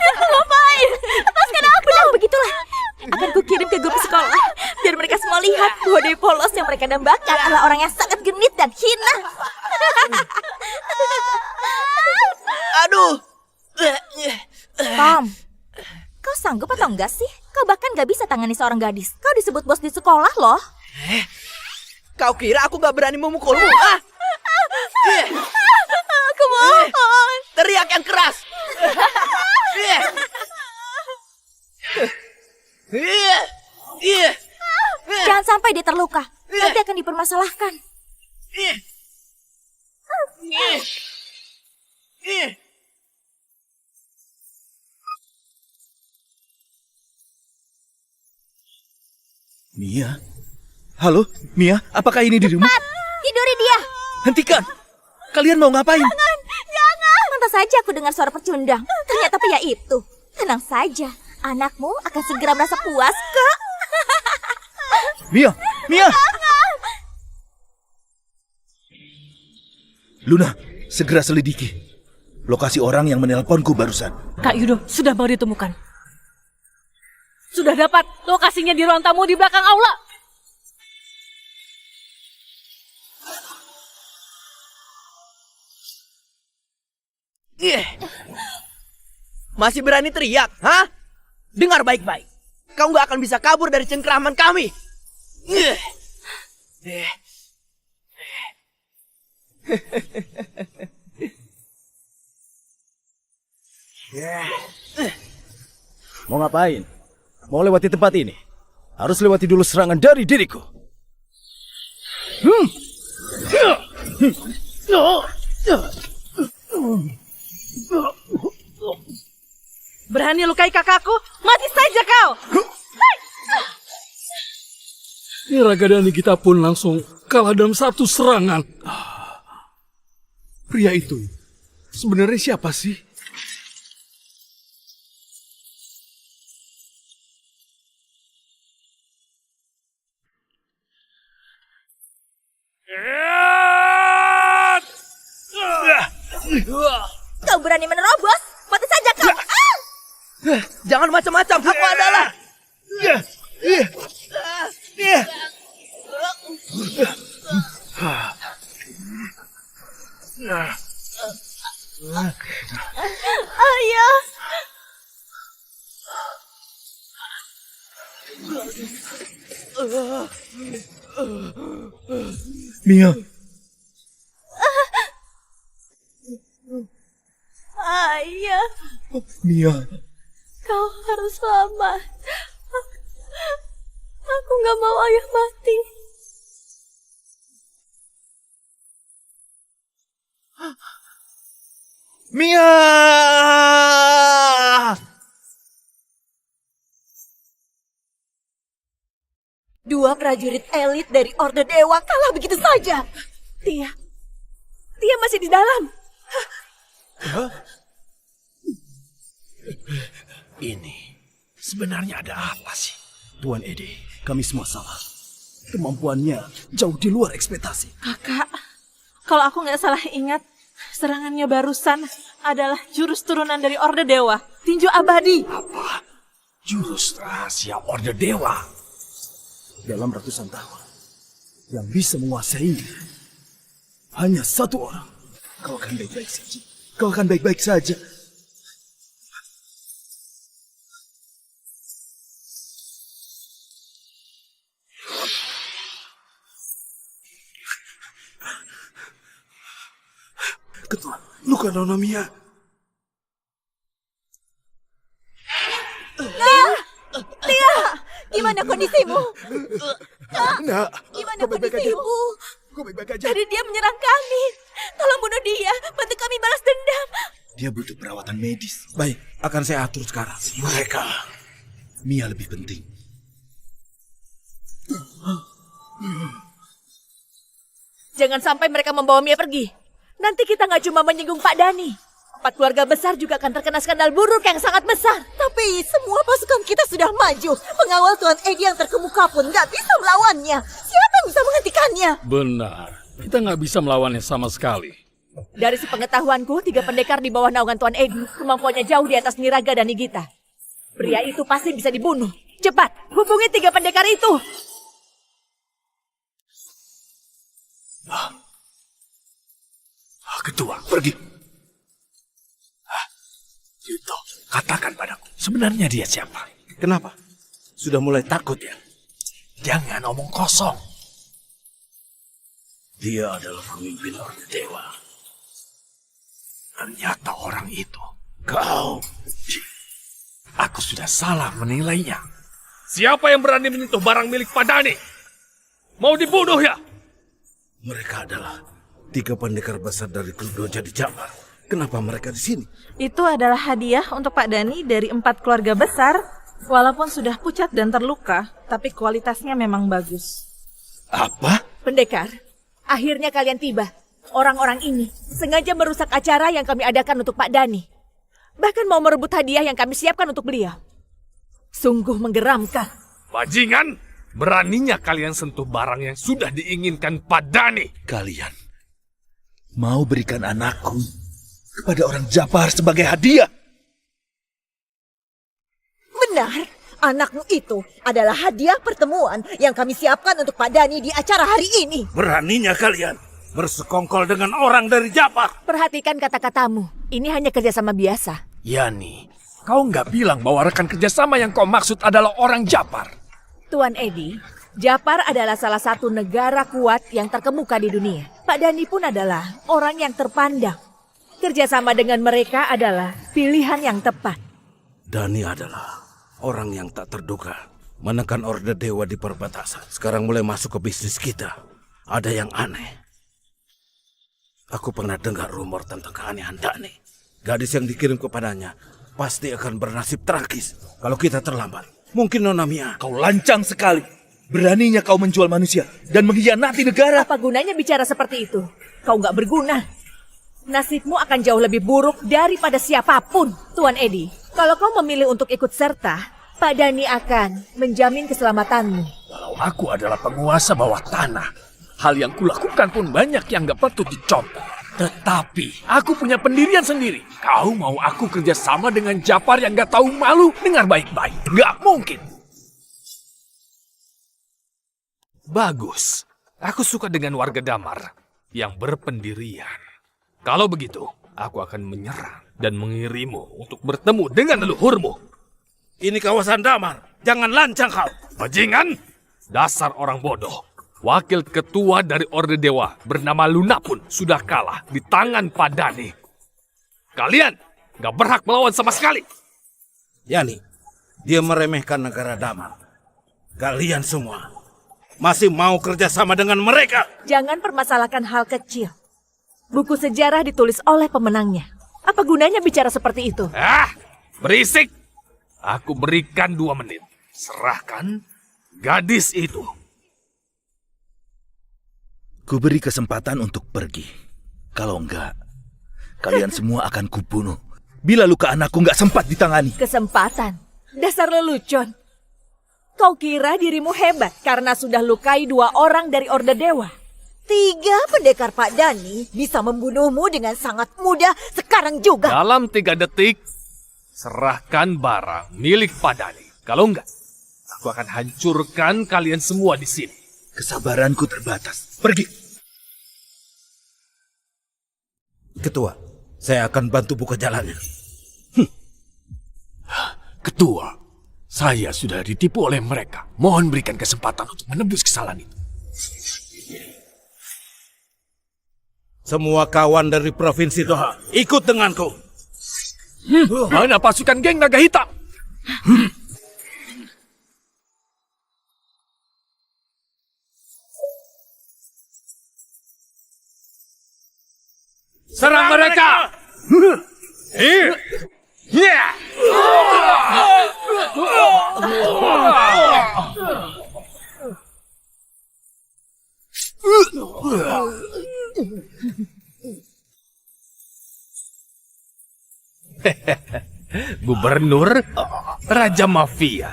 Ngapain? Lepaskan aku! Benar, begitulah. Akan kukirim ke grup sekolah, biar mereka semua lihat bahwa Dewi Polos yang mereka dambakan adalah orang yang sangat genit dan hina. Aduh. Tom, kau sanggup atau enggak sih? Kau bahkan gak bisa tangani seorang gadis. Kau disebut bos di sekolah loh. Kau kira aku gak berani memukulmu? Aku mohon. Teriak yang keras. Jangan sampai dia terluka. Nanti akan dipermasalahkan. Mia? Halo, Mia, apakah ini dirimu? Cepat, tiduri dia. Hentikan! Kalian mau ngapain? Jangan. Pantas saja aku dengar suara pecundang. Ternyata pria itu. Tenang saja, anakmu akan segera merasa puas kok. Mia! Mia! Luna, segera selidiki lokasi orang yang menelponku barusan. Kak Yudo, sudah mau ditemukan. Sudah dapat, lokasinya di ruang tamu di belakang aula. Masih berani teriak, hah? Dengar baik-baik. Kau nggak akan bisa kabur dari cengkraman kami. Mau ngapain? Mau lewati tempat ini? Harus lewati dulu serangan dari diriku. Berani lukai kakakku? Mati saja kau! Niragadani kita pun langsung kalah dalam satu serangan. Pria itu sebenarnya siapa sih? Kau berani menerobos? Mati saja kau! Jangan macam-macam, aku adalah... Ayah! Mia, Ayah, Mia, kau harus selamat. Aku nggak mau ayah mati. Mia! Dua prajurit elit dari Orde Dewa kalah begitu saja. Dia masih di dalam. Ini sebenarnya ada apa sih? Tuan Edi, kami semua salah. Kemampuannya jauh di luar ekspektasi. Kakak, kalau aku nggak salah ingat, serangannya barusan adalah jurus turunan dari Orde Dewa, tinju abadi. Apa? Jurus rahasia Orde Dewa? Dalam ratusan tahun, yang bisa menguasainya hanya satu orang. Kau akan baik-baik saja. Kau akan baik-baik saja. Ketua, luka Nona Mia. Tia, gimana kondisimu? Nak, Gimana kau baik-baik aja. kondisimu? Kau baik-baik aja. Tadi dia menyerang kami. Tolong bunuh dia, bantu kami balas dendam. Dia butuh perawatan medis. Baik, akan saya atur sekarang. Mereka, Mia lebih penting. Jangan sampai mereka membawa Mia pergi. Nanti kita nggak cuma menyinggung Pak Dani. 4 keluarga besar juga akan terkena skandal buruk yang sangat besar. Tapi semua pasukan kita sudah maju. Pengawal Tuan Edi yang terkemuka pun nggak bisa melawannya. Siapa yang bisa menghentikannya? Benar, kita nggak bisa melawannya sama sekali. Dari sepengetahuanku, 3 pendekar di bawah naungan Tuan Edi kemampuannya jauh di atas Niraga dan Nigita. Pria itu pasti bisa dibunuh. Cepat, hubungi 3 pendekar itu. Ketua, pergi. Yuto, katakan padaku, sebenarnya dia siapa? Kenapa? Sudah mulai takut ya? Jangan omong kosong. Dia adalah pemimpin Orde Dewa. Ternyata orang itu kau. Aku sudah salah menilainya. Siapa yang berani menyentuh barang milik Pak Dani? Mau dibunuh ya? Mereka adalah 3 pendekar besar dari klub Doja di Jabar. Kenapa mereka di sini? Itu adalah hadiah untuk Pak Dani dari 4 keluarga besar. Walaupun sudah pucat dan terluka, tapi kualitasnya memang bagus. Apa? Pendekar, akhirnya kalian tiba. Orang-orang ini sengaja merusak acara yang kami adakan untuk Pak Dani. Bahkan mau merebut hadiah yang kami siapkan untuk beliau. Sungguh menggeramkan. Bajingan, beraninya kalian sentuh barang yang sudah diinginkan Pak Dani. Kalian mau berikan anakku kepada orang Jabar sebagai hadiah? Benar, anakmu itu adalah hadiah pertemuan yang kami siapkan untuk Pak Dani di acara hari ini. Beraninya kalian bersekongkol dengan orang dari Jabar. Perhatikan kata-katamu. Ini hanya kerjasama biasa. Yani, kau nggak bilang bahwa rekan kerjasama yang kau maksud adalah orang Jabar. Tuan Edi, Japar adalah salah satu negara kuat yang terkemuka di dunia. Pak Dhani pun adalah orang yang terpandang. Kerjasama dengan mereka adalah pilihan yang tepat. Dhani adalah orang yang tak terduga. Menekan Orde Dewa di perbatasan. Sekarang mulai masuk ke bisnis kita. Ada yang aneh. Aku pernah dengar rumor tentang keanehan Dhani. Gadis yang dikirim kepadanya pasti akan bernasib tragis kalau kita terlambat. Mungkin Nona Mia. Kau lancang sekali. Beraninya kau menjual manusia dan mengkhianati negara. Apa gunanya bicara seperti itu? Kau nggak berguna. Nasibmu akan jauh lebih buruk daripada siapapun, Tuan Edi. Kalau kau memilih untuk ikut serta, Pak Dhani akan menjamin keselamatanmu. Kalau aku adalah penguasa bawah tanah, hal yang kulakukan pun banyak yang gak patut dicontoh. Tetapi aku punya pendirian sendiri. Kau mau aku kerjasama dengan Japar yang gak tahu malu? Dengar baik-baik, gak mungkin. Bagus, aku suka dengan warga Damar yang berpendirian. Kalau begitu, aku akan menyerang dan mengirimu untuk bertemu dengan leluhurmu. Ini kawasan Damar, jangan lancang kau. Bajingan, dasar orang bodoh. Wakil ketua dari Orde Dewa bernama Luna pun sudah kalah di tangan Pak Dhani. Kalian gak berhak melawan sama sekali. Yani, dia meremehkan negara Damar. Kalian semua masih mau kerjasama dengan mereka? Jangan permasalahkan hal kecil. Buku sejarah ditulis oleh pemenangnya. Apa gunanya bicara seperti itu? Berisik. Aku berikan 2 menit. Serahkan gadis itu. Ku beri kesempatan untuk pergi. Kalau enggak, kalian semua akan kubunuh. Bila luka anakku enggak sempat ditangani. Kesempatan? Dasar lelucon. Kau kira dirimu hebat karena sudah lukai 2 orang dari Orde Dewa? 3 pendekar Pak Dhani bisa membunuhmu dengan sangat mudah sekarang juga. Dalam 3 detik, serahkan barang milik Pak Dhani. Kalau enggak, aku akan hancurkan kalian semua di sini. Kesabaranku terbatas. Pergi. Ketua, saya akan bantu buka jalannya. Ketua, saya sudah ditipu oleh mereka. Mohon berikan kesempatan untuk menebus kesalahan itu. Semua kawan dari Provinsi Doha, ikut denganku. Mana pasukan geng naga hitam? Serang mereka! Gubernur, Raja Mafia,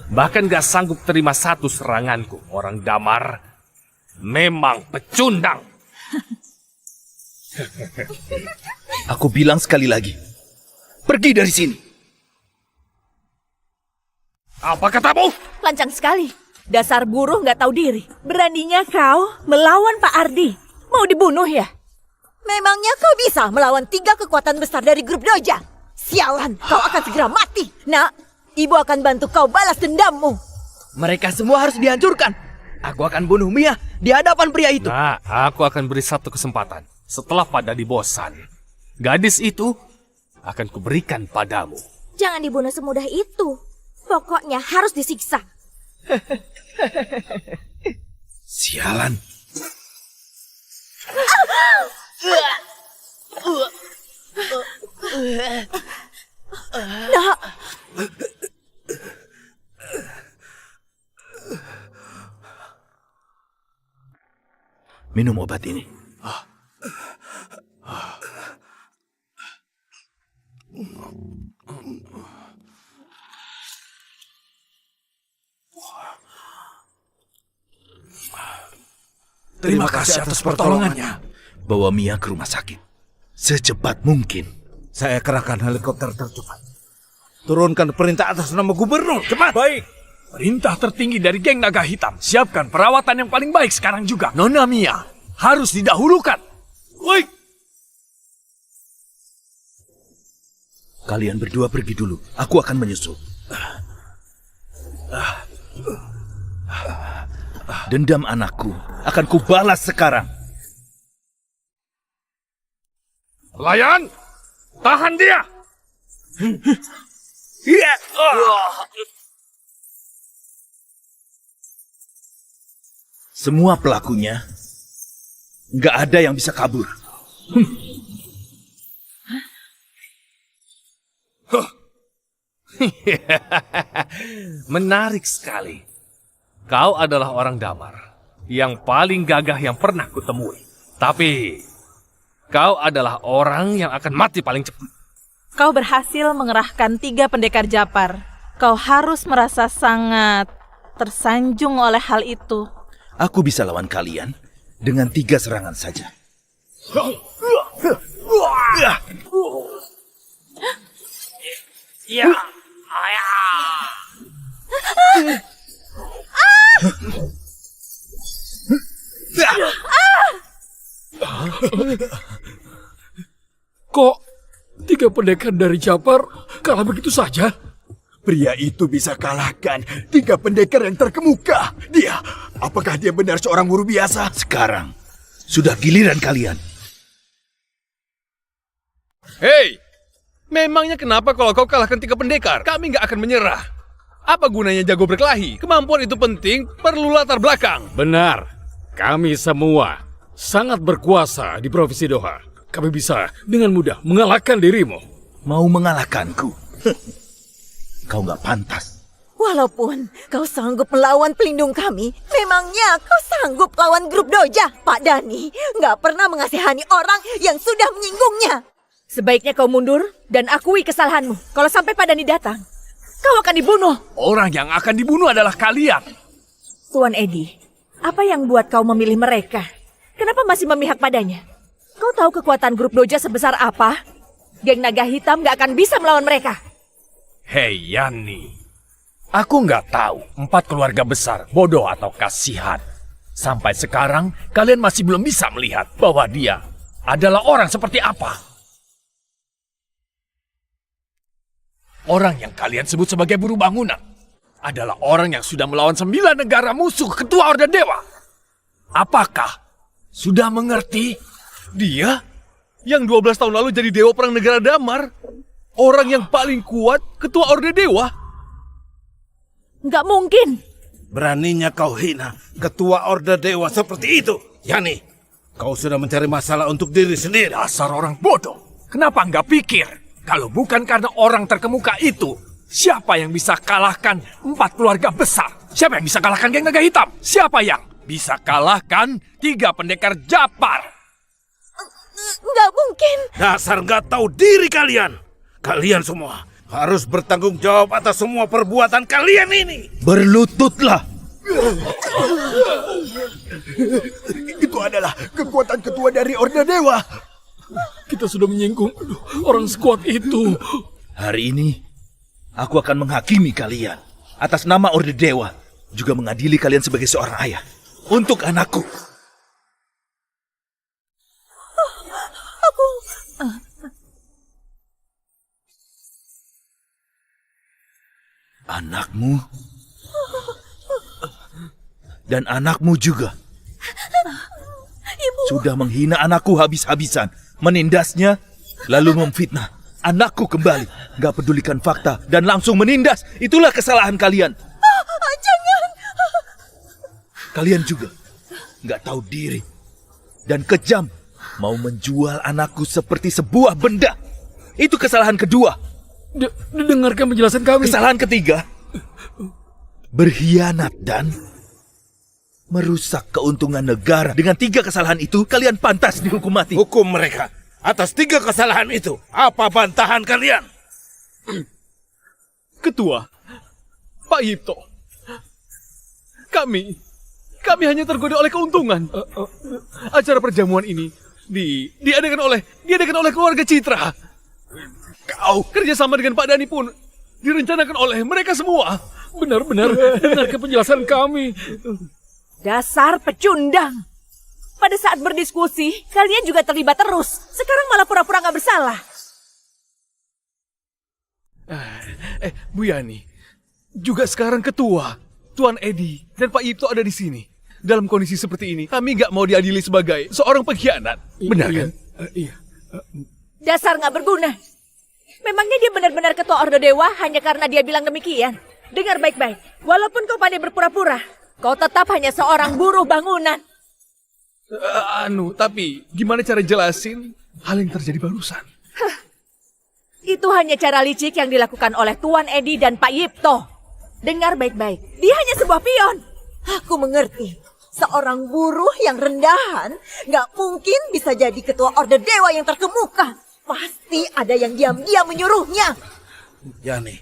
bahkan gak sanggup terima satu seranganku. Orang Damar memang pecundang. Aku bilang sekali lagi, pergi dari sini. Apa katamu? Lancang sekali. Dasar buruh nggak tahu diri. Beraninya kau melawan Pak Ardi. Mau dibunuh ya? Memangnya kau bisa melawan 3 kekuatan besar dari grup Doja? Sialan, kau akan segera mati. Nak, ibu akan bantu kau balas dendammu. Mereka semua harus dihancurkan. Aku akan bunuh Mia di hadapan pria itu. Nah, aku akan beri satu kesempatan. Setelah Pak Dhani bosan, gadis itu akan kuberikan padamu. Jangan dibunuh semudah itu. Pokoknya harus disiksa. Sialan. Nak. Minum obat ini. Terima kasih atas pertolongannya. Bawa Mia ke rumah sakit secepat mungkin. Saya kerahkan helikopter tercepat. Turunkan perintah atas nama gubernur. Cepat. Baik. Perintah tertinggi dari geng naga hitam. Siapkan perawatan yang paling baik sekarang juga. Nona Mia harus didahulukan. Baik. Kalian berdua pergi dulu. Aku akan menyusul. Dendam anakku akan kubalas sekarang. Layan, tahan dia! Semua pelakunya, nggak ada yang bisa kabur. Menarik sekali. Kau adalah orang damar yang paling gagah yang pernah kutemui. Tapi kau adalah orang yang akan mati paling cepat. Kau berhasil mengerahkan 3 pendekar Japar. Kau harus merasa sangat tersanjung oleh hal itu. Aku bisa lawan kalian dengan 3 serangan saja. Ya. Kok 3 pendekar dari Japar kalah begitu saja? Pria itu bisa kalahkan 3 pendekar yang terkemuka. Apakah dia benar seorang guru biasa? Sekarang, sudah giliran kalian. Hei, memangnya kenapa kalau kau kalahkan 3 pendekar? Kami nggak akan menyerah. Apa gunanya jago berkelahi? Kemampuan itu penting, perlu latar belakang. Benar, kami semua sangat berkuasa di Provinsi Doha. Kami bisa dengan mudah mengalahkan dirimu. Mau mengalahkanku? Kau nggak pantas. Walaupun kau sanggup melawan pelindung kami, memangnya kau sanggup lawan grup Doja? Pak Dani nggak pernah mengasihani orang yang sudah menyinggungnya. Sebaiknya kau mundur dan akui kesalahanmu. Kalau sampai Pak Dani datang, kau akan dibunuh. Orang yang akan dibunuh adalah kalian. Tuan Edi, apa yang buat kau memilih mereka? Kenapa masih memihak padanya? Kau tahu kekuatan grup Doja sebesar apa? Geng Naga Hitam gak akan bisa melawan mereka. Hei Yani, aku nggak tahu 4 keluarga besar bodoh atau kasihan. Sampai sekarang kalian masih belum bisa melihat bahwa dia adalah orang seperti apa. Orang yang kalian sebut sebagai buruh bangunan adalah orang yang sudah melawan 9 negara musuh ketua Orde Dewa. Apakah sudah mengerti? Dia yang 12 tahun lalu jadi dewa perang negara damar. Orang yang paling kuat, ketua Orde Dewa. Nggak mungkin. Beraninya kau hina ketua Orde Dewa seperti itu. Yani, kau sudah mencari masalah untuk diri sendiri. Dasar orang bodoh. Kenapa nggak pikir? Kalau bukan karena orang terkemuka itu, siapa yang bisa kalahkan 4 keluarga besar? Siapa yang bisa kalahkan geng Naga Hitam? Siapa yang bisa kalahkan 3 pendekar Japar? Nggak mungkin. Dasar nggak tahu diri kalian. Kalian semua harus bertanggung jawab atas semua perbuatan kalian ini. Berlututlah. Itu adalah kekuatan ketua dari Orde Dewa. Kita sudah menyinggung orang sekuat itu. Hari ini, aku akan menghakimi kalian. Atas nama Orde Dewa, juga mengadili kalian sebagai seorang ayah. Untuk anakku. Anakmu dan anakmu juga sudah menghina anakku habis-habisan, menindasnya, lalu memfitnah anakku kembali. Gak pedulikan fakta dan langsung menindas. Itulah kesalahan kalian. Jangan. Kalian juga gak tahu diri dan kejam, mau menjual anakku seperti sebuah benda. Itu kesalahan kedua. Dengarkan penjelasan kami. Kesalahan ketiga, berkhianat dan merusak keuntungan negara. Dengan 3 kesalahan itu, kalian pantas dihukum mati. Hukum mereka atas 3 kesalahan itu. Apa bantahan kalian? Ketua, Pak Yipto, kami hanya tergoda oleh keuntungan. Acara perjamuan ini diadakan oleh keluarga Citra. Kau kerjasama dengan Pak Dani pun direncanakan oleh mereka semua. Benar-benar dengarkan penjelasan kami. Dasar pecundang. Pada saat berdiskusi, kalian juga terlibat terus. Sekarang malah pura-pura gak bersalah. Bu Yani, juga sekarang ketua, Tuan Edi dan Pak Yipto ada di sini. Dalam kondisi seperti ini, kami nggak mau diadili sebagai seorang pengkhianat. Benar kan? Iya. Dasar nggak berguna. Memangnya dia benar-benar ketua Orde Dewa hanya karena dia bilang demikian? Dengar baik-baik. Walaupun kau pandai berpura-pura, kau tetap hanya seorang buruh bangunan. Tapi gimana cara jelasin hal yang terjadi barusan? Itu hanya cara licik yang dilakukan oleh Tuan Edi dan Pak Yipto. Dengar baik-baik, dia hanya sebuah pion. Aku mengerti. Seorang buruh yang rendahan nggak mungkin bisa jadi ketua Orde Dewa yang terkemuka. Pasti ada yang diam-diam menyuruhnya. Yani,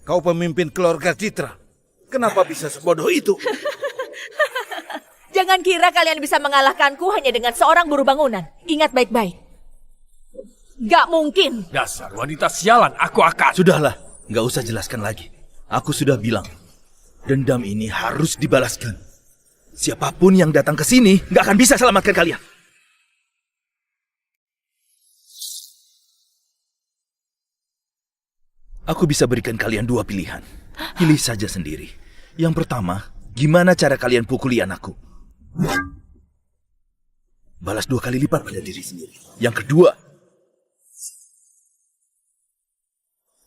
kau pemimpin keluarga Citra. Kenapa bisa sebodoh itu? Jangan kira kalian bisa mengalahkanku hanya dengan seorang buruh bangunan. Ingat baik-baik. Gak mungkin. Dasar wanita sialan, aku akan. Sudahlah, nggak usah jelaskan lagi. Aku sudah bilang, dendam ini harus dibalaskan. Siapapun yang datang ke sini nggak akan bisa selamatkan kalian. Aku bisa berikan kalian dua pilihan. Pilih saja sendiri. Yang pertama, gimana cara kalian pukuli anakku? Balas 2 kali lipat pada diri sendiri. Yang kedua,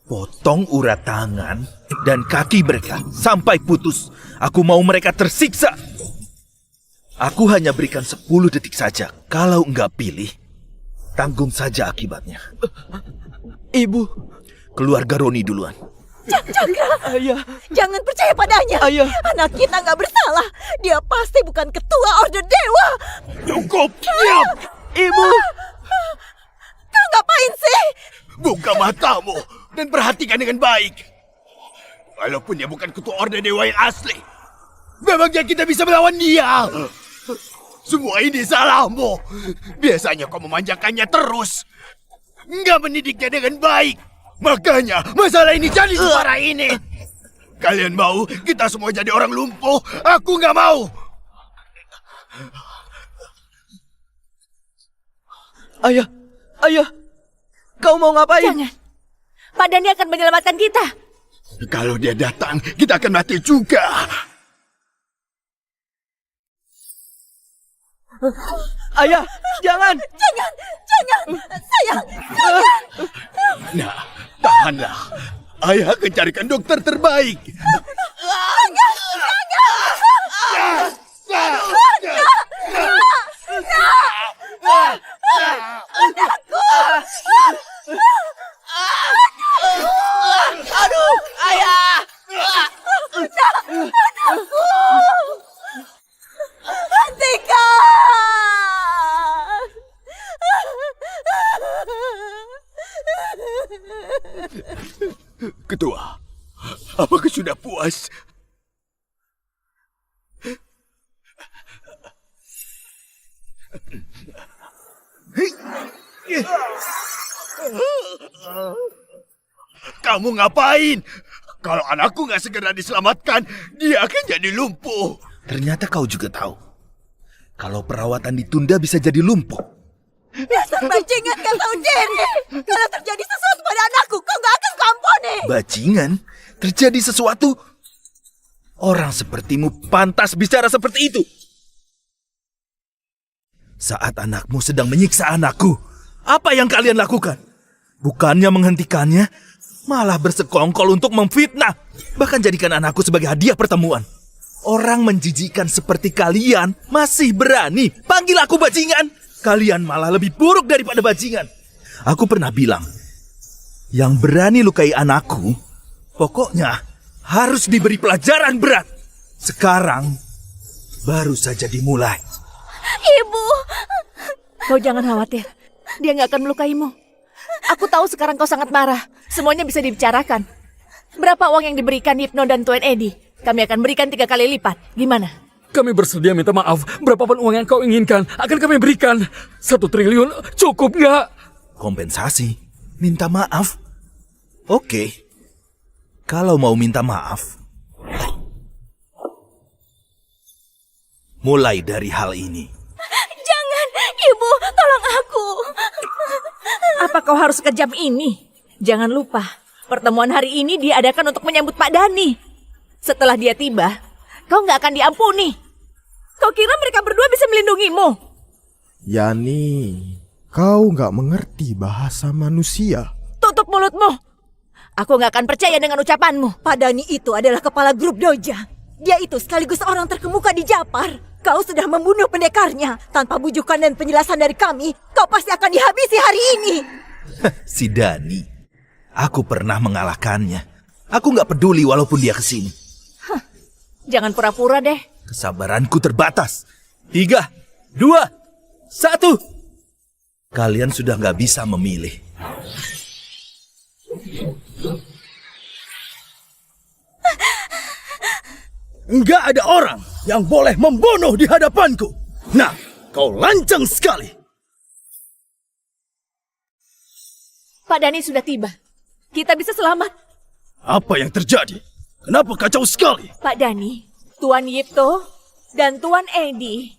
potong urat tangan dan kaki mereka sampai putus. Aku mau mereka tersiksa. Aku hanya berikan 10 detik saja. Kalau enggak pilih, tanggung saja akibatnya. Ibu. Keluarga Roni duluan. Cakra, Ayah, jangan percaya padanya. Ayah. Anak kita nggak bersalah. Dia pasti bukan ketua Orde Dewa. Cukup, diam! Ibu! Kau ngapain sih? Buka matamu dan perhatikan dengan baik. Walaupun dia bukan ketua Orde Dewa yang asli, memangnya kita bisa melawan dia? Semua ini salahmu. Biasanya kau memanjakannya terus, nggak mendidiknya dengan baik. Makanya masalah ini jadi separah ini. Kalian mau kita semua jadi orang lumpuh? Aku nggak mau. Ayah, kau mau ngapain? Jangan. Pak Dhani akan menyelamatkan kita. Kalau dia datang, kita akan mati juga. Ayah, jangan! Jangan! Sayang! Nah, tahanlah. Ayah akan carikan dokter terbaik. Aduh, ayah! Anakku! Hentikan! Ketua, apakah sudah puas? Kamu ngapain? Kalau anakku nggak segera diselamatkan, dia akan jadi lumpuh. Ternyata kau juga tahu. Kalau perawatan ditunda bisa jadi lumpuh. Dasar bajingan gak tahu diri. Kalau terjadi sesuatu pada anakku, kau gak akan kuampuni. Bajingan? Terjadi sesuatu? Orang sepertimu pantas bicara seperti itu. Saat anakmu sedang menyiksa anakku, apa yang kalian lakukan? Bukannya menghentikannya, malah bersekongkol untuk memfitnah. Bahkan jadikan anakku sebagai hadiah pertemuan. Orang menjijikan seperti kalian masih berani panggil aku bajingan. Kalian malah lebih buruk daripada bajingan. Aku pernah bilang, yang berani lukai anakku, pokoknya harus diberi pelajaran berat. Sekarang, baru saja dimulai. Ibu! Kau jangan khawatir. Dia nggak akan melukaimu. Aku tahu sekarang kau sangat marah. Semuanya bisa dibicarakan. Berapa uang yang diberikan Hypno dan Tuan Edi? Kami akan berikan 3 kali lipat. Gimana? Kami bersedia minta maaf. Berapapun uang yang kau inginkan, akan kami berikan. 1 triliun cukup nggak? Kompensasi? Minta maaf? Oke. Kalau mau minta maaf, mulai dari hal ini. Jangan, Ibu, tolong aku. Apa kau harus kejam ini? Jangan lupa, pertemuan hari ini diadakan untuk menyambut Pak Dhani. Setelah dia tiba, kau nggak akan diampuni. Kau kira mereka berdua bisa melindungimu? Yani, kau nggak mengerti bahasa manusia. Tutup mulutmu. Aku nggak akan percaya dengan ucapanmu. Pak Dani itu adalah kepala grup Doja. Dia itu sekaligus orang terkemuka di Japar. Kau sudah membunuh pendekarnya. Tanpa bujukan dan penjelasan dari kami, kau pasti akan dihabisi hari ini. Si Dani. Aku pernah mengalahkannya. Aku nggak peduli walaupun dia kesini. Jangan pura-pura deh. Kesabaranku terbatas. 3, 2, 1. Kalian sudah nggak bisa memilih. Enggak ada orang yang boleh membunuh di hadapanku. Nah, kau lancang sekali. Pak Dani sudah tiba. Kita bisa selamat. Apa yang terjadi? Kenapa kacau sekali? Pak Dani, Tuan Yipto, dan Tuan Edi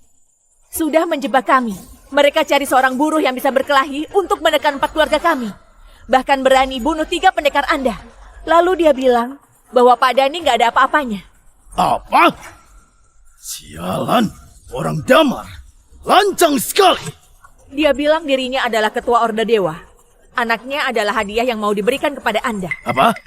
sudah menjebak kami. Mereka cari seorang buruh yang bisa berkelahi untuk menekan 4 keluarga kami. Bahkan berani bunuh 3 pendekar Anda. Lalu dia bilang bahwa Pak Dani nggak ada apa-apanya. Apa? Sialan, orang damar. Lancang sekali. Dia bilang dirinya adalah ketua Orde Dewa. Anaknya adalah hadiah yang mau diberikan kepada Anda. Apa?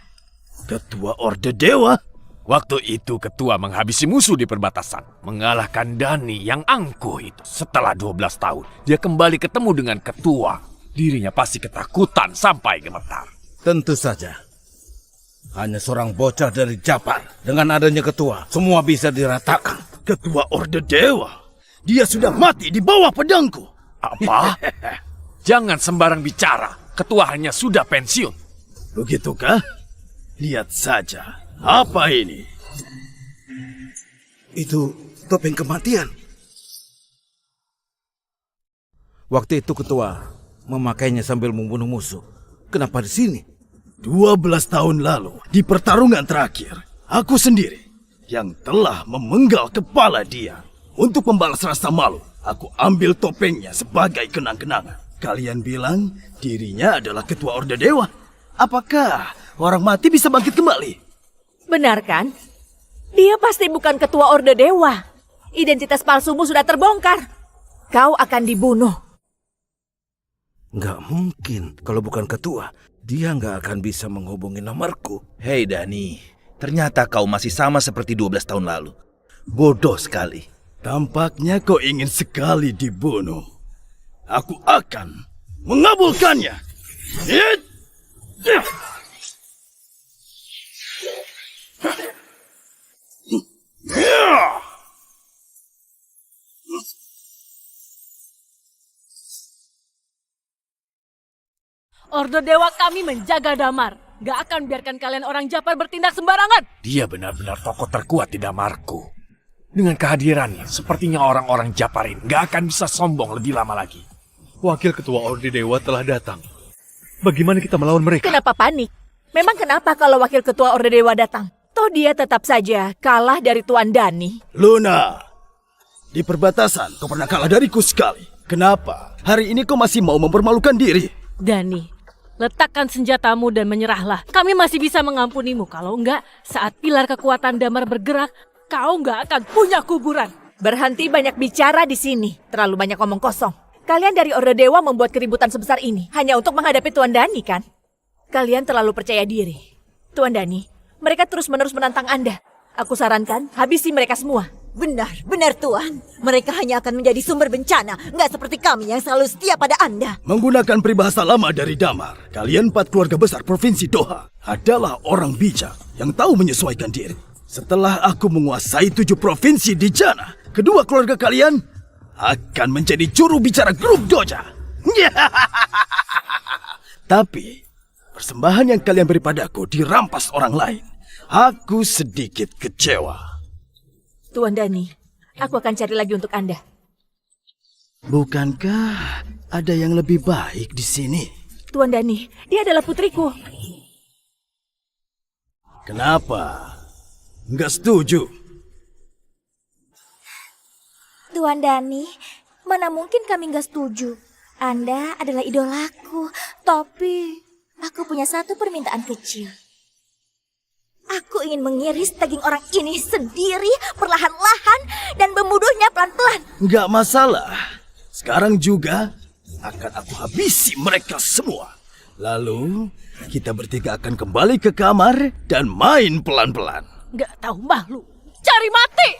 Ketua Orde Dewa? Waktu itu ketua menghabisi musuh di perbatasan. Mengalahkan Dani yang angkuh itu. Setelah 12 tahun, dia kembali ketemu dengan ketua. Dirinya pasti ketakutan sampai gemetar. Tentu saja. Hanya seorang bocah dari Japar. Dengan adanya ketua, semua bisa diratakan. Ketua Orde Dewa? Dia sudah mati di bawah pedangku. Apa? Jangan sembarang bicara. Ketua hanya sudah pensiun. Begitukah? Lihat saja. Apa ini? Itu topeng kematian. Waktu itu ketua memakainya sambil membunuh musuh. Kenapa di sini? 12 tahun lalu, di pertarungan terakhir, aku sendiri yang telah memenggal kepala dia. Untuk membalas rasa malu, aku ambil topengnya sebagai kenang-kenangan. Kalian bilang dirinya adalah ketua Orde Dewa. Apakah orang mati bisa bangkit kembali? Benar kan? Dia pasti bukan ketua Orde Dewa. Identitas palsumu sudah terbongkar. Kau akan dibunuh. Nggak mungkin. Kalau bukan ketua, dia nggak akan bisa menghubungi nomorku. Hei Dani, ternyata kau masih sama seperti 12 tahun lalu. Bodoh sekali. Tampaknya kau ingin sekali dibunuh. Aku akan mengabulkannya. Orde Dewa kami menjaga damar. Gak akan biarkan kalian orang Japar bertindak sembarangan. Dia benar-benar tokoh terkuat di damarku. Dengan kehadirannya, sepertinya orang-orang Japarin gak akan bisa sombong lebih lama lagi. Wakil Ketua Orde Dewa telah datang. Bagaimana kita melawan mereka? Kenapa panik? Memang kenapa kalau Wakil Ketua Orde Dewa datang? Toh dia tetap saja kalah dari Tuan Dani. Luna, di perbatasan kau pernah kalah dariku sekali. Kenapa hari ini kau masih mau mempermalukan diri? Dani, letakkan senjatamu dan menyerahlah. Kami masih bisa mengampunimu. Kalau enggak, saat pilar kekuatan damar bergerak, kau enggak akan punya kuburan. Berhenti banyak bicara di sini. Terlalu banyak omong kosong. Kalian dari Orde Dewa membuat keributan sebesar ini hanya untuk menghadapi Tuan Dani, kan? Kalian terlalu percaya diri. Tuan Dani, mereka terus-menerus menantang Anda. Aku sarankan, habisi mereka semua. Benar Tuan. Mereka hanya akan menjadi sumber bencana. Nggak seperti kami yang selalu setia pada Anda. Menggunakan peribahasa lama dari Damar, kalian 4 keluarga besar Provinsi Doha adalah orang bijak yang tahu menyesuaikan diri. Setelah aku menguasai 7 provinsi di Jana, kedua keluarga kalian akan menjadi juru bicara grup Doja. Tapi persembahan yang kalian beri padaku dirampas orang lain. Aku sedikit kecewa. Tuan Dani, aku akan cari lagi untuk Anda. Bukankah ada yang lebih baik di sini? Tuan Dani, dia adalah putriku. Kenapa? Nggak setuju? Tuan Dani, mana mungkin kami nggak setuju. Anda adalah idolaku, tapi aku punya satu permintaan kecil. Aku ingin mengiris daging orang ini sendiri, perlahan-lahan, dan membunuhnya pelan-pelan. Nggak masalah. Sekarang juga akan aku habisi mereka semua. Lalu kita bertiga akan kembali ke kamar dan main pelan-pelan. Gak tahu malu. Cari mati!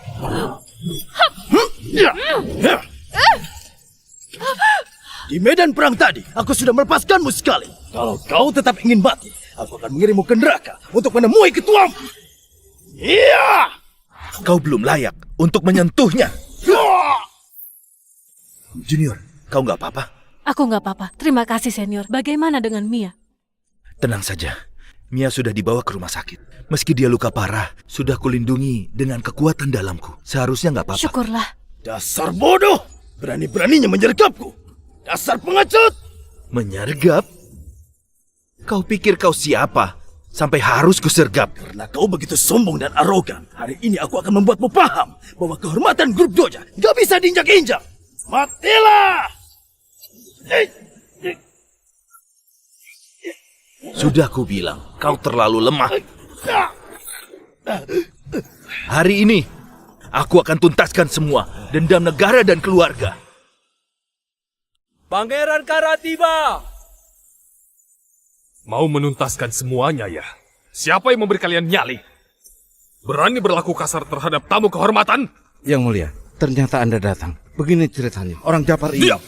Di medan perang tadi, aku sudah melepaskanmu sekali. Kalau kau tetap ingin mati, aku akan mengirimmu ke neraka untuk menemui ketuamu. Iya! Kau belum layak untuk menyentuhnya. Junior, kau nggak apa-apa? Aku nggak apa-apa. Terima kasih, senior. Bagaimana dengan Mia? Tenang saja. Mia sudah dibawa ke rumah sakit. Meski dia luka parah, sudah kulindungi dengan kekuatan dalamku. Seharusnya nggak apa-apa. Syukurlah. Dasar bodoh! Berani-beraninya menyergapku. Dasar pengecut! Menyergap? Kau pikir kau siapa? Sampai harus kusergap. Karena kau begitu sombong dan arogan. Hari ini aku akan membuatmu paham bahwa kehormatan grup Doja gak bisa diinjak-injak. Matilah! Sudah ku bilang, kau terlalu lemah. Hari ini, aku akan tuntaskan semua dendam negara dan keluarga. Pangeran Kara tiba! Mau menuntaskan semuanya ya? Siapa yang memberi kalian nyali? Berani berlaku kasar terhadap tamu kehormatan? Yang mulia, ternyata Anda datang. Begini ceritanya, orang Japar ini... Diam!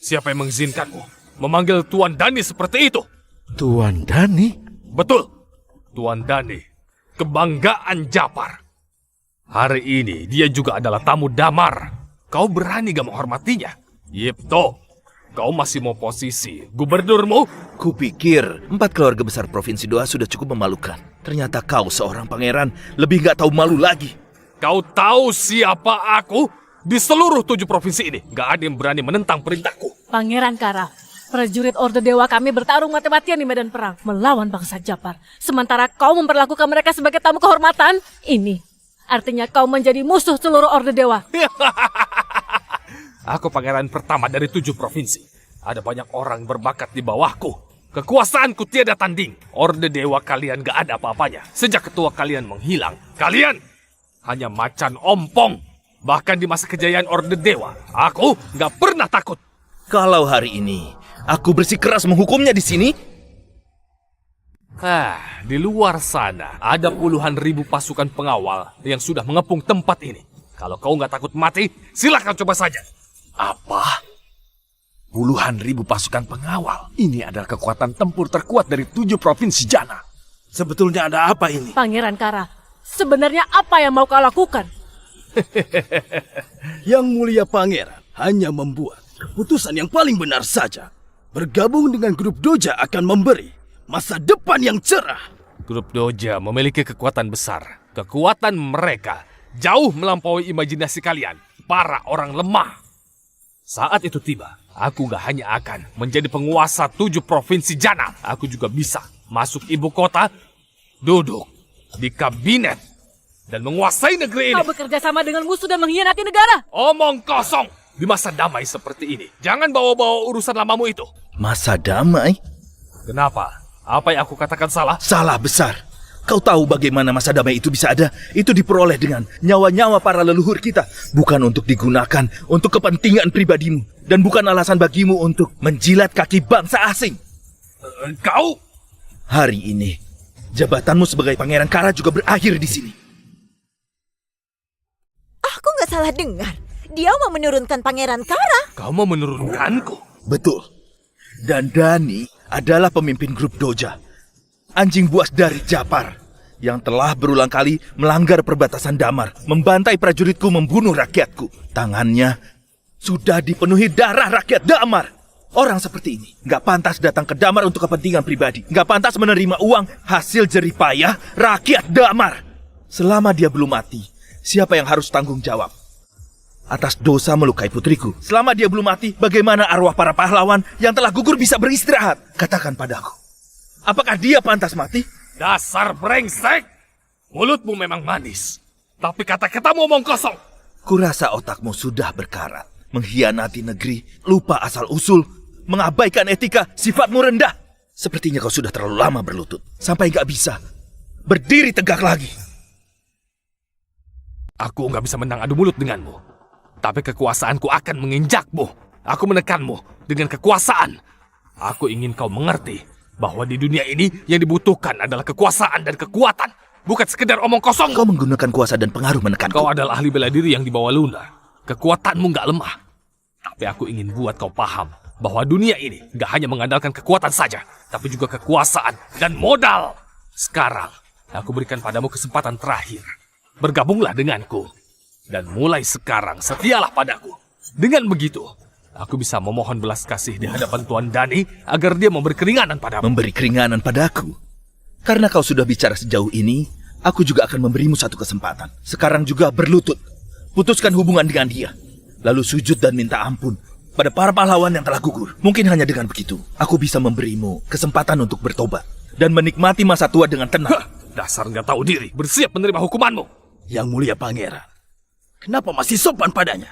Siapa yang mengizinkanmu memanggil Tuan Dani seperti itu? Tuan Dani? Betul, Tuan Dani, kebanggaan Japar. Hari ini dia juga adalah tamu damar. Kau berani gak menghormatinya? Yipto, kau masih mau posisi gubernurmu? Kupikir 4 keluarga besar Provinsi Doha sudah cukup memalukan. Ternyata kau seorang pangeran lebih gak tahu malu lagi. Kau tahu siapa aku? Di seluruh 7 provinsi ini, gak ada yang berani menentang perintahku. Pangeran Kara, prajurit Orde Dewa kami bertarung mati-matian di medan perang melawan bangsa Japar. Sementara kau memperlakukan mereka sebagai tamu kehormatan, ini artinya kau menjadi musuh seluruh Orde Dewa. Aku pangeran pertama dari 7 provinsi. Ada banyak orang berbakat di bawahku. Kekuasaanku tiada tanding. Orde Dewa kalian gak ada apa-apanya. Sejak ketua kalian menghilang, kalian hanya macan ompong. Bahkan di masa kejayaan Orde Dewa, aku gak pernah takut. Kalau hari ini aku bersikeras menghukumnya di sini, di luar sana ada puluhan ribu pasukan pengawal yang sudah mengepung tempat ini. Kalau kau nggak takut mati, silakan coba saja. Apa? Puluhan ribu pasukan pengawal. Ini adalah kekuatan tempur terkuat dari 7 provinsi Jana. Sebetulnya ada apa ini? Pangeran Kara, sebenarnya apa yang mau kau lakukan? Yang mulia pangeran hanya membuat keputusan yang paling benar saja. Bergabung dengan grup Doja akan memberi masa depan yang cerah. Grup Doja memiliki kekuatan besar. Kekuatan mereka jauh melampaui imajinasi kalian, para orang lemah. Saat itu tiba, aku gak hanya akan menjadi penguasa 7 provinsi Jana. Aku juga bisa masuk ibu kota, duduk di kabinet, dan menguasai negeri ini. Kau bekerja sama dengan musuh dan mengkhianati negara. Omong kosong. Di masa damai seperti ini, jangan bawa-bawa urusan lamamu itu. masa damai? Kenapa? Apa yang aku katakan salah? Salah besar. Kau tahu bagaimana masa damai itu bisa ada? Itu diperoleh dengan nyawa-nyawa para leluhur kita. Bukan untuk digunakan untuk kepentingan pribadimu. Dan bukan alasan bagimu untuk menjilat kaki bangsa asing. Kau? Hari ini, jabatanmu sebagai Pangeran Kara juga berakhir di sini. Aku nggak salah dengar. Dia mau menurunkan Pangeran Kara. Kau mau menurunkanku? Betul. Dan Dani adalah pemimpin grup Doja. Anjing buas dari Japar yang telah berulang kali melanggar perbatasan Damar, membantai prajuritku, membunuh rakyatku. Tangannya sudah dipenuhi darah rakyat Damar. Orang seperti ini nggak pantas datang ke Damar untuk kepentingan pribadi. Nggak pantas menerima uang hasil jerih payah rakyat Damar. Selama dia belum mati, siapa yang harus tanggung jawab atas dosa melukai putriku? Selama dia belum mati, bagaimana arwah para pahlawan yang telah gugur bisa beristirahat? Katakan padaku, apakah dia pantas mati? Dasar brengsek! Mulutmu memang manis, tapi kata-katamu omong kosong. Kurasa otakmu sudah berkarat, mengkhianati negeri, lupa asal-usul, mengabaikan etika, sifatmu rendah. Sepertinya kau sudah terlalu lama berlutut, sampai gak bisa Berdiri tegak lagi. Aku nggak bisa menang adu mulut denganmu. Tapi kekuasaanku akan menginjakmu. Aku menekanmu dengan kekuasaan. Aku ingin kau mengerti bahwa di dunia ini yang dibutuhkan adalah kekuasaan dan kekuatan. Bukan sekedar omong kosong. Kau menggunakan kuasa dan pengaruh menekanku. Kau adalah ahli bela diri yang dibawa Luna. Kekuatanmu nggak lemah. Tapi aku ingin buat kau paham bahwa dunia ini nggak hanya mengandalkan kekuatan saja, tapi juga kekuasaan dan modal. Sekarang, aku berikan padamu kesempatan terakhir. Bergabunglah denganku. Dan mulai sekarang, setialah padaku. Dengan begitu, aku bisa memohon belas kasih di hadapan Tuan Dani agar dia memberi keringanan padamu. Memberi keringanan padaku? Karena kau sudah bicara sejauh ini, aku juga akan memberimu satu kesempatan. Sekarang juga berlutut. Putuskan hubungan dengan dia. Lalu sujud dan minta ampun pada para pahlawan yang telah gugur. Mungkin hanya dengan begitu, aku bisa memberimu kesempatan untuk bertobat dan menikmati masa tua dengan tenang. Dasar nggak tahu diri, bersiap menerima hukumanmu. Yang mulia pangeran, kenapa masih sopan padanya?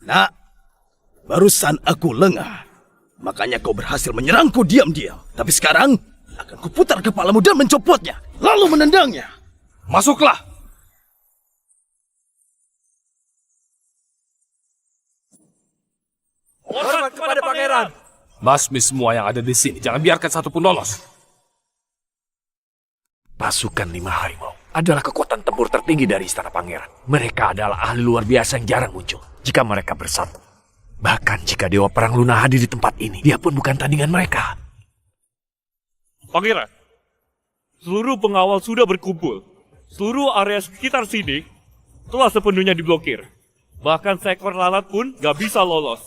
Nak, barusan aku lengah. Makanya kau berhasil menyerangku diam-diam. Tapi sekarang, akan kuputar kepalamu dan mencopotnya, lalu menendangnya. Masuklah! Hormat kepada pangeran! Basmi semua yang ada di sini, jangan biarkan satupun lolos. Pasukan 5 harimau adalah kekuatan tempur tertinggi dari istana pangeran. Mereka adalah ahli luar biasa yang jarang muncul jika mereka bersatu. Bahkan jika Dewa Perang Luna hadir di tempat ini, dia pun bukan tandingan mereka. Pangeran, seluruh pengawal sudah berkumpul. Seluruh area sekitar sini telah sepenuhnya diblokir. Bahkan seekor lalat pun gak bisa lolos.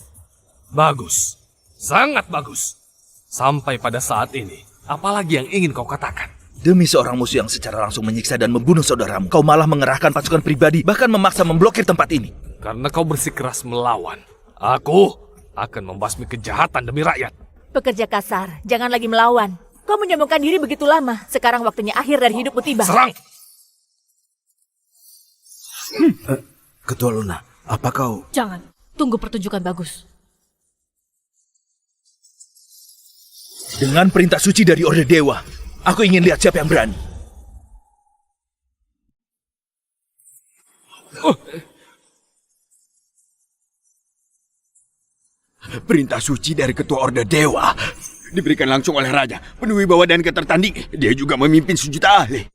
Bagus, sangat bagus. Sampai pada saat ini, apalagi yang ingin kau katakan? Demi seorang musuh yang secara langsung menyiksa dan membunuh saudaramu, kau malah mengerahkan pasukan pribadi, bahkan memaksa memblokir tempat ini. Karena kau bersikeras melawan, aku akan membasmi kejahatan demi rakyat. Pekerja kasar, jangan lagi melawan. Kau menyombongkan diri begitu lama. Sekarang waktunya akhir dari hidupmu tiba. Serang! Ketua Luna, apa kau... Jangan, tunggu pertunjukan bagus. Dengan perintah suci dari Orde Dewa, aku ingin lihat siapa yang berani. Perintah suci dari Ketua Orde Dewa diberikan langsung oleh Raja, penuh wibawa dan ketertandingan. Dia juga memimpin sejuta ahli.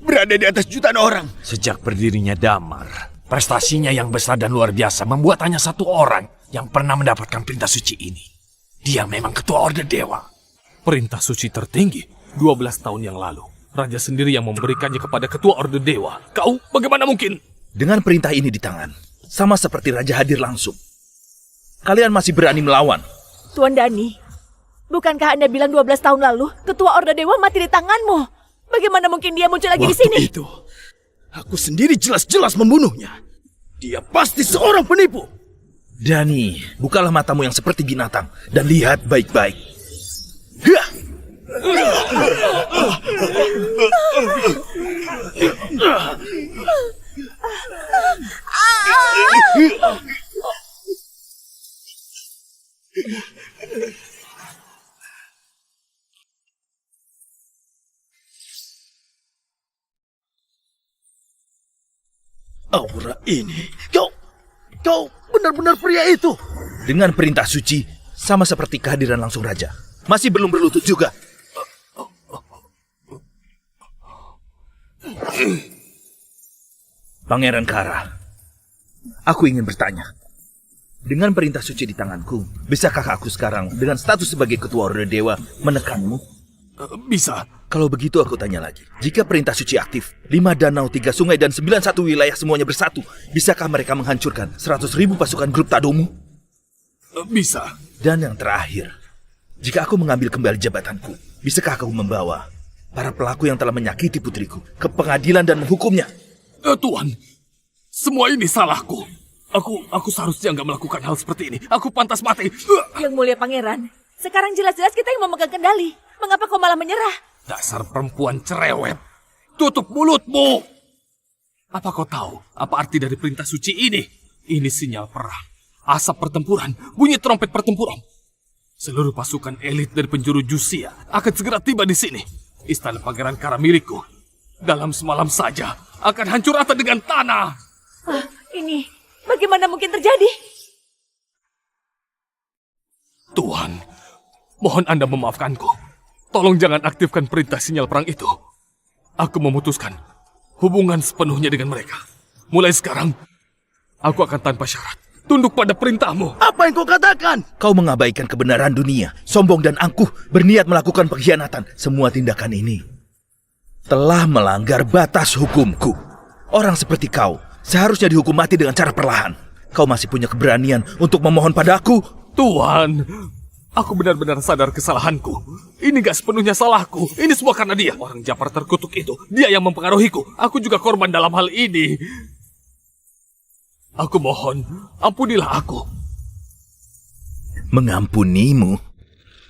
Berada di atas jutaan orang. Sejak berdirinya Damar, prestasinya yang besar dan luar biasa membuat hanya satu orang yang pernah mendapatkan perintah suci ini. Dia memang Ketua Orde Dewa. Perintah suci tertinggi 12 tahun yang lalu. Raja sendiri yang memberikannya kepada Ketua Orde Dewa. Kau bagaimana mungkin? Dengan perintah ini di tangan, sama seperti Raja hadir langsung, kalian masih berani melawan. Tuan Dani, bukankah Anda bilang 12 tahun lalu Ketua Orde Dewa mati di tanganmu? Bagaimana mungkin dia muncul lagi di sini? Waktu itu, aku sendiri jelas-jelas membunuhnya. Dia pasti seorang penipu. Dani, bukalah matamu yang seperti binatang dan lihat baik-baik. Aura ini, kau benar-benar pria itu. Dengan perintah suci, sama seperti kehadiran langsung Raja, masih belum berlutut juga. Pangeran Kara, aku ingin bertanya. Dengan perintah suci di tanganku, bisakah aku sekarang dengan status sebagai Ketua Orde Dewa menekanmu? Bisa. Kalau begitu aku tanya lagi. Jika perintah suci aktif, 5 danau, 3 sungai, dan 91 wilayah semuanya bersatu, bisakah mereka menghancurkan 100.000 pasukan grup Tadomu? Bisa. Dan yang terakhir, jika aku mengambil kembali jabatanku, bisakah aku membawa para pelaku yang telah menyakiti putriku ke pengadilan dan menghukumnya? Tuan, semua ini salahku. Aku seharusnya nggak melakukan hal seperti ini. Aku pantas mati. Yang mulia pangeran, sekarang jelas-jelas kita yang memegang kendali. Mengapa kau malah menyerah? Dasar perempuan cerewet. Tutup mulutmu. Apa kau tahu apa arti dari perintah suci ini? Ini sinyal perang. Asap pertempuran, bunyi trompet pertempuran. Seluruh pasukan elit dari penjuru Jusia akan segera tiba di sini. Istana Pangeran Kara milikku. Dalam semalam saja akan hancur rata dengan tanah. Ini bagaimana mungkin terjadi? Tuan, mohon Anda memaafkanku. Tolong jangan aktifkan perintah sinyal perang itu. Aku memutuskan hubungan sepenuhnya dengan mereka. Mulai sekarang, aku akan tanpa syarat tunduk pada perintahmu. Apa yang kau katakan? Kau mengabaikan kebenaran dunia, sombong dan angkuh, berniat melakukan pengkhianatan. Semua tindakan ini telah melanggar batas hukumku. Orang seperti kau seharusnya dihukum mati dengan cara perlahan. Kau masih punya keberanian untuk memohon padaku? Tuan, aku benar-benar sadar kesalahanku. Ini gak sepenuhnya salahku. Ini semua karena dia. Orang Japar terkutuk itu, dia yang mempengaruhiku. Aku juga korban dalam hal ini. Aku mohon, ampunilah aku. Mengampunimu?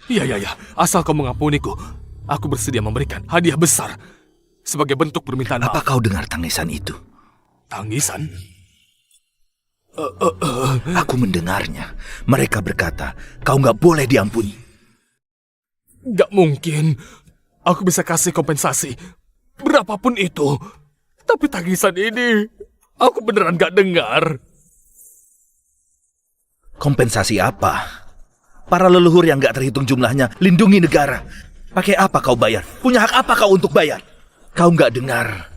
Iya. Asal kau mengampuniku, aku bersedia memberikan hadiah besar sebagai bentuk permintaan maaf. Apa kau dengar tangisan itu? Tangisan? Aku mendengarnya. Mereka berkata, kau nggak boleh diampuni. Gak mungkin. Aku bisa kasih kompensasi berapapun itu. Tapi tangisan ini, aku beneran gak dengar. Kompensasi apa? Para leluhur yang gak terhitung jumlahnya lindungi negara. Pakai apa kau bayar? Punya hak apa kau untuk bayar? Kau gak dengar.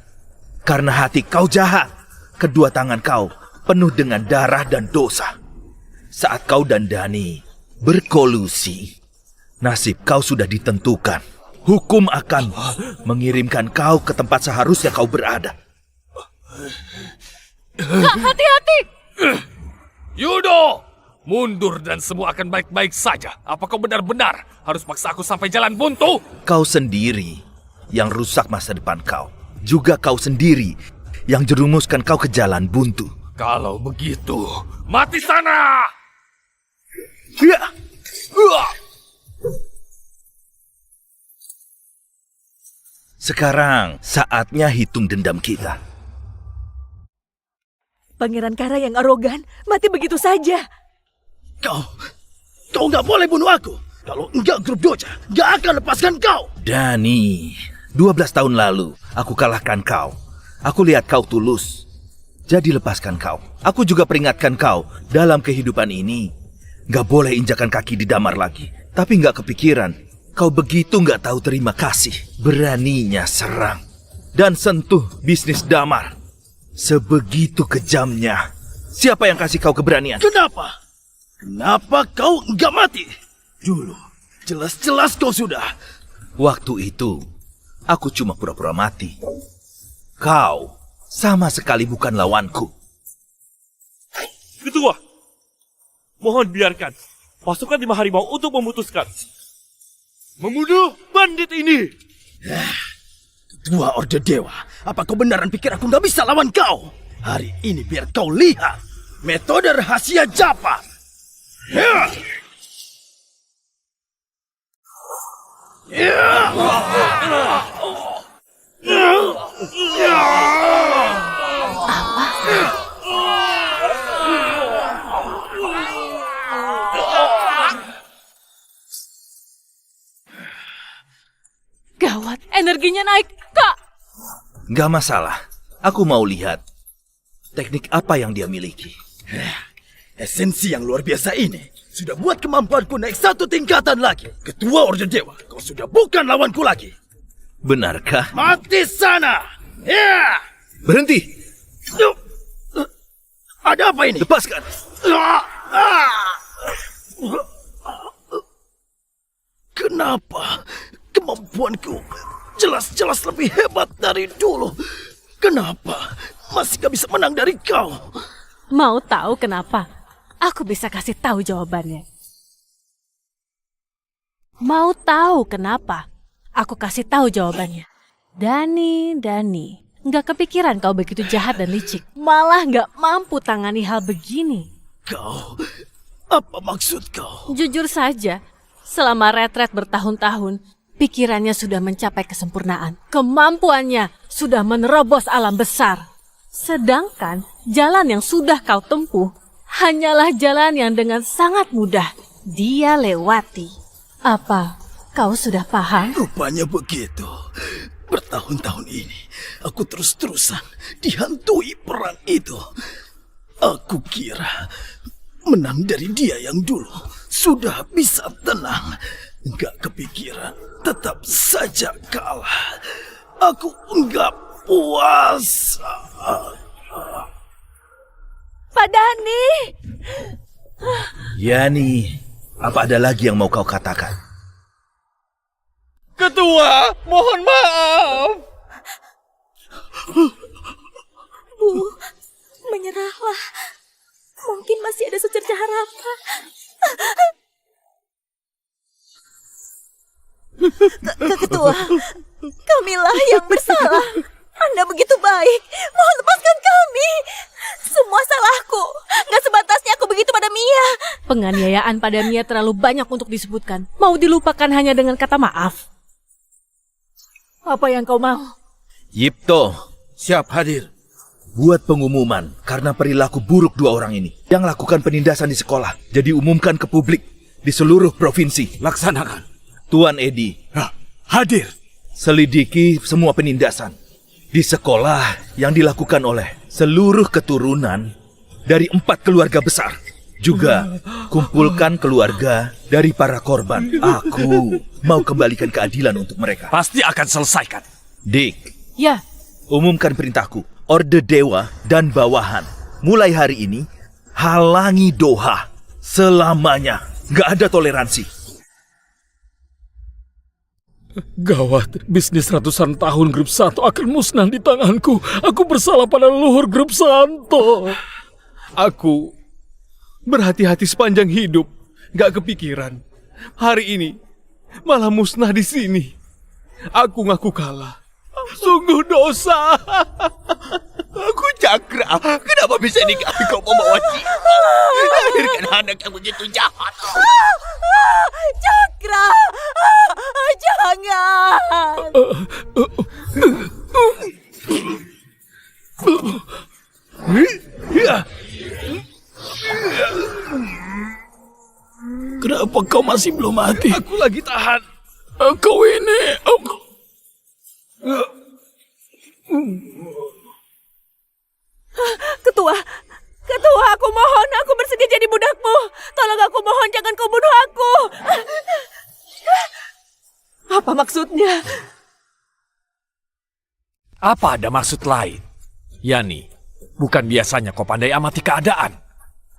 Karena hati kau jahat. Kedua tangan kau penuh dengan darah dan dosa. Saat kau dan Dani berkolusi, nasib kau sudah ditentukan. Hukum akan mengirimkan kau ke tempat seharusnya kau berada. Kak, hati-hati! Yudo! Mundur dan semua akan baik-baik saja. Apa kau benar-benar harus paksa aku sampai jalan buntu? Kau sendiri yang rusak masa depan kau. Juga kau sendiri yang jerumuskan kau ke jalan buntu. Kalau begitu, mati sana! Sekarang saatnya hitung dendam kita. Pangeran Kara yang arogan mati begitu saja. Kau nggak boleh bunuh aku. Kalau enggak, grup Doja nggak akan lepaskan kau. Dani, 12 tahun lalu aku kalahkan kau. Aku lihat kau tulus. Jadi lepaskan kau. Aku juga peringatkan kau dalam kehidupan ini. Nggak boleh injakan kaki di damar lagi. Tapi nggak kepikiran. Kau begitu nggak tahu terima kasih. Beraninya serang dan sentuh bisnis damar. Sebegitu kejamnya. Siapa yang kasih kau keberanian? Kenapa? Kenapa kau nggak mati? Dulu, jelas-jelas kau sudah. Waktu itu, aku cuma pura-pura mati. Kau sama sekali bukan lawanku. Ketua, mohon biarkan pasukan 5 harimau untuk memutuskan. Membunuh bandit ini. Ketua Orde Dewa, apa kau beneran pikir aku nggak bisa lawan kau? Hari ini biar kau lihat metode rahasia Japar. Gawat, energinya naik, Kak. Gak masalah. Aku mau lihat teknik apa yang dia miliki. Esensi yang luar biasa ini sudah buat kemampuanku naik 1 tingkatan lagi. Ketua Orde Dewa, kau sudah bukan lawanku lagi. Benarkah? Mati sana! Ya! Berhenti! Ada apa ini? Lepaskan! Kenapa kemampuanku jelas-jelas lebih hebat dari dulu? Kenapa masih gak bisa menang dari kau? Mau tahu kenapa? Aku bisa kasih tahu jawabannya. Mau tahu kenapa? Aku kasih tahu jawabannya. Dani, nggak kepikiran kau begitu jahat dan licik. Malah nggak mampu tangani hal begini. Kau, apa maksud kau? Jujur saja, selama retret bertahun-tahun, pikirannya sudah mencapai kesempurnaan. Kemampuannya sudah menerobos alam besar. Sedangkan jalan yang sudah kau tempuh hanyalah jalan yang dengan sangat mudah dia lewati. Apa Kau sudah paham? Rupanya begitu. Bertahun-tahun ini, aku terus-terusan dihantui perang itu. Aku kira menang dari dia yang dulu sudah bisa tenang. Enggak kepikiran, tetap saja kalah. Aku enggak puas. Pak Dani! Yani, apa ada lagi yang mau kau katakan? Ketua, mohon maaf. Bu, menyerahlah. Mungkin masih ada secercah harapan. Ketua, kamilah yang bersalah. Anda begitu baik. Mohon lepaskan kami. Semua salahku. Nggak sebatasnya aku begitu pada Mia. Penganiayaan pada Mia terlalu banyak untuk disebutkan. Mau dilupakan hanya dengan kata maaf. Apa yang kau mau? Yipto, siap hadir. Buat pengumuman karena perilaku buruk dua orang ini yang lakukan penindasan di sekolah. Jadi umumkan ke publik di seluruh provinsi. Laksanakan. Tuan Edi, hadir. Selidiki semua penindasan di sekolah yang dilakukan oleh seluruh keturunan dari 4 keluarga besar. Juga kumpulkan keluarga dari para korban. Aku mau kembalikan keadilan untuk mereka. Pasti akan selesaikan. Dik. Ya. Umumkan perintahku. Orde Dewa dan bawahan. Mulai hari ini, halangi Doha selamanya. Gak ada toleransi. Gawat, bisnis ratusan tahun Grup Santo akan musnah di tanganku. Aku bersalah pada leluhur Grup Santo. Aku berhati-hati sepanjang hidup. Gak kepikiran. Hari ini malah musnah di sini. Aku ngaku kalah. Sungguh dosa. Aku Cakra. Kenapa bisa nikah kau membawa Sita? Lahirkan anak yang begitu jahat. Cakra! Jangan! Kenapa kau masih belum mati? Aku lagi tahan. Kau ini... Ketua, aku mohon, aku bersedia jadi budakmu. Tolong aku mohon, jangan kau bunuh aku. Apa maksudnya? Apa ada maksud lain? Yani, bukan biasanya kau pandai amati keadaan.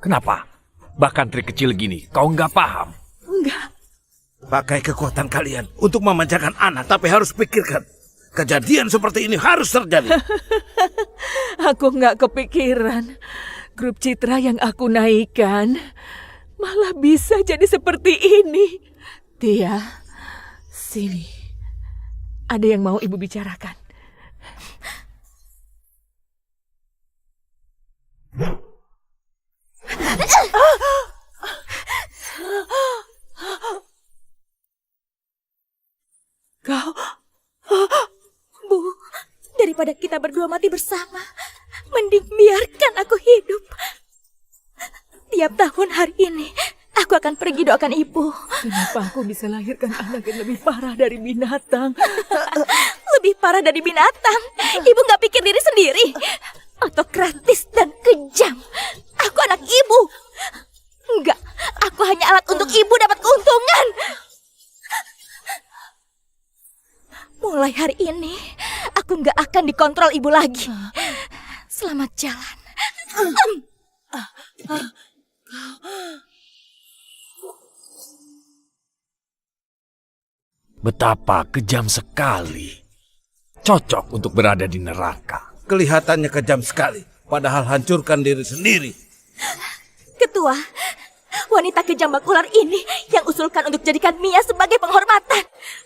Kenapa? Bahkan trik kecil gini, kau nggak paham. Enggak. Pakai kekuatan kalian untuk memanjakan anak, tapi harus pikirkan. Kejadian seperti ini harus terjadi. Aku nggak kepikiran. Grup Citra yang aku naikkan malah bisa jadi seperti ini. Tia, sini. Ada yang mau ibu bicarakan. Kau... Bu, daripada kita berdua mati bersama, mending biarkan aku hidup. Tiap tahun hari ini, aku akan pergi doakan ibu. Kenapa aku bisa lahirkan anak yang lebih parah dari binatang? Lebih parah dari binatang? Ibu nggak pikir diri sendiri? Otokratis dan kejam. Aku anak ibu. Enggak, aku hanya alat untuk ibu dapat keuntungan. Mulai hari ini, aku nggak akan dikontrol ibu lagi. Selamat jalan. Betapa kejam sekali. Cocok untuk berada di neraka. Kelihatannya kejam sekali, padahal hancurkan diri sendiri. Ketua, wanita kejam bak ular ini yang usulkan untuk jadikan Mia sebagai penghormatan.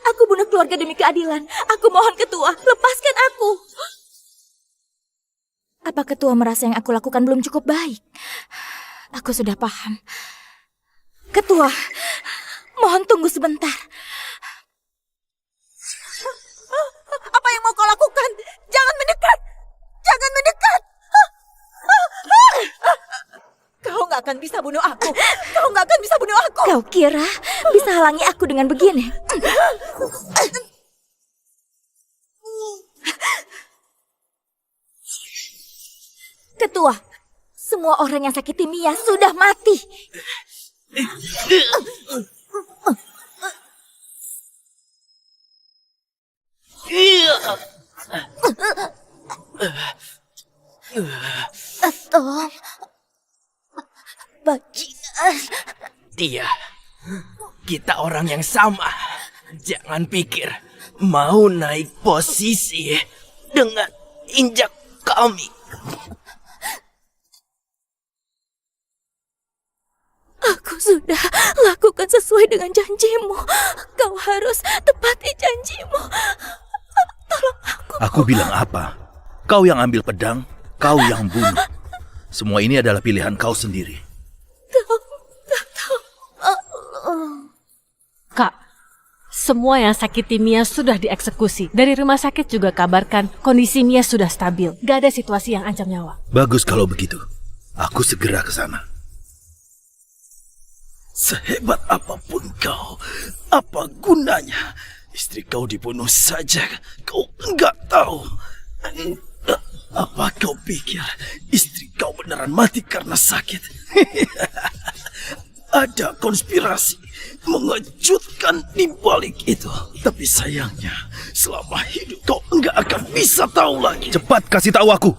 Aku bunuh keluarga demi keadilan. Aku mohon Ketua, lepaskan aku. Apa Ketua merasa yang aku lakukan belum cukup baik? Aku sudah paham. Ketua, mohon tunggu sebentar. Apa yang mau kau lakukan? Jangan mendekat! Jangan mendekat! Kau nggak akan bisa bunuh aku. Kau nggak akan bisa bunuh aku. Kau kira bisa halangi aku dengan begini? Ketua, semua orang yang sakiti Mia sudah mati. Tolong, bajingan. Iya, kita orang yang sama. Jangan pikir mau naik posisi dengan injak kami. Aku sudah lakukan sesuai dengan janjimu. Kau harus tepati janjimu. Tolong aku. Aku bilang apa? Kau yang ambil pedang, kau yang bunuh. Semua ini adalah pilihan kau sendiri. Kak, semua yang sakiti Mia sudah dieksekusi. Dari rumah sakit juga kabarkan kondisi Mia sudah stabil. Gak ada situasi yang ancam nyawa. Bagus kalau begitu. Aku segera ke sana. Sehebat apapun kau, apa gunanya? Istri kau dibunuh saja, kau enggak tahu. Apa kau pikir istri kau beneran mati karena sakit? Ada konspirasi mengejutkan di balik itu. Tapi sayangnya, selama hidup kau enggak akan bisa tahu lagi. Cepat kasih tahu aku.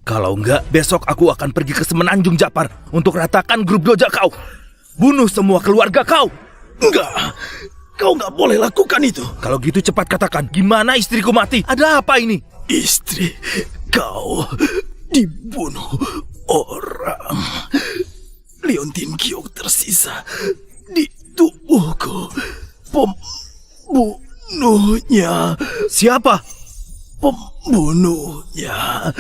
Kalau enggak, besok aku akan pergi ke Semenanjung Japar untuk ratakan grup doja kau. Bunuh semua keluarga kau. Enggak, kau enggak boleh lakukan itu. Kalau gitu cepat katakan, gimana istriku mati? Ada apa ini? Istri kau dibunuh orang. Liontin Giok tersisa di tubuhku. Pembunuhnya. Siapa? Pembunuhnya.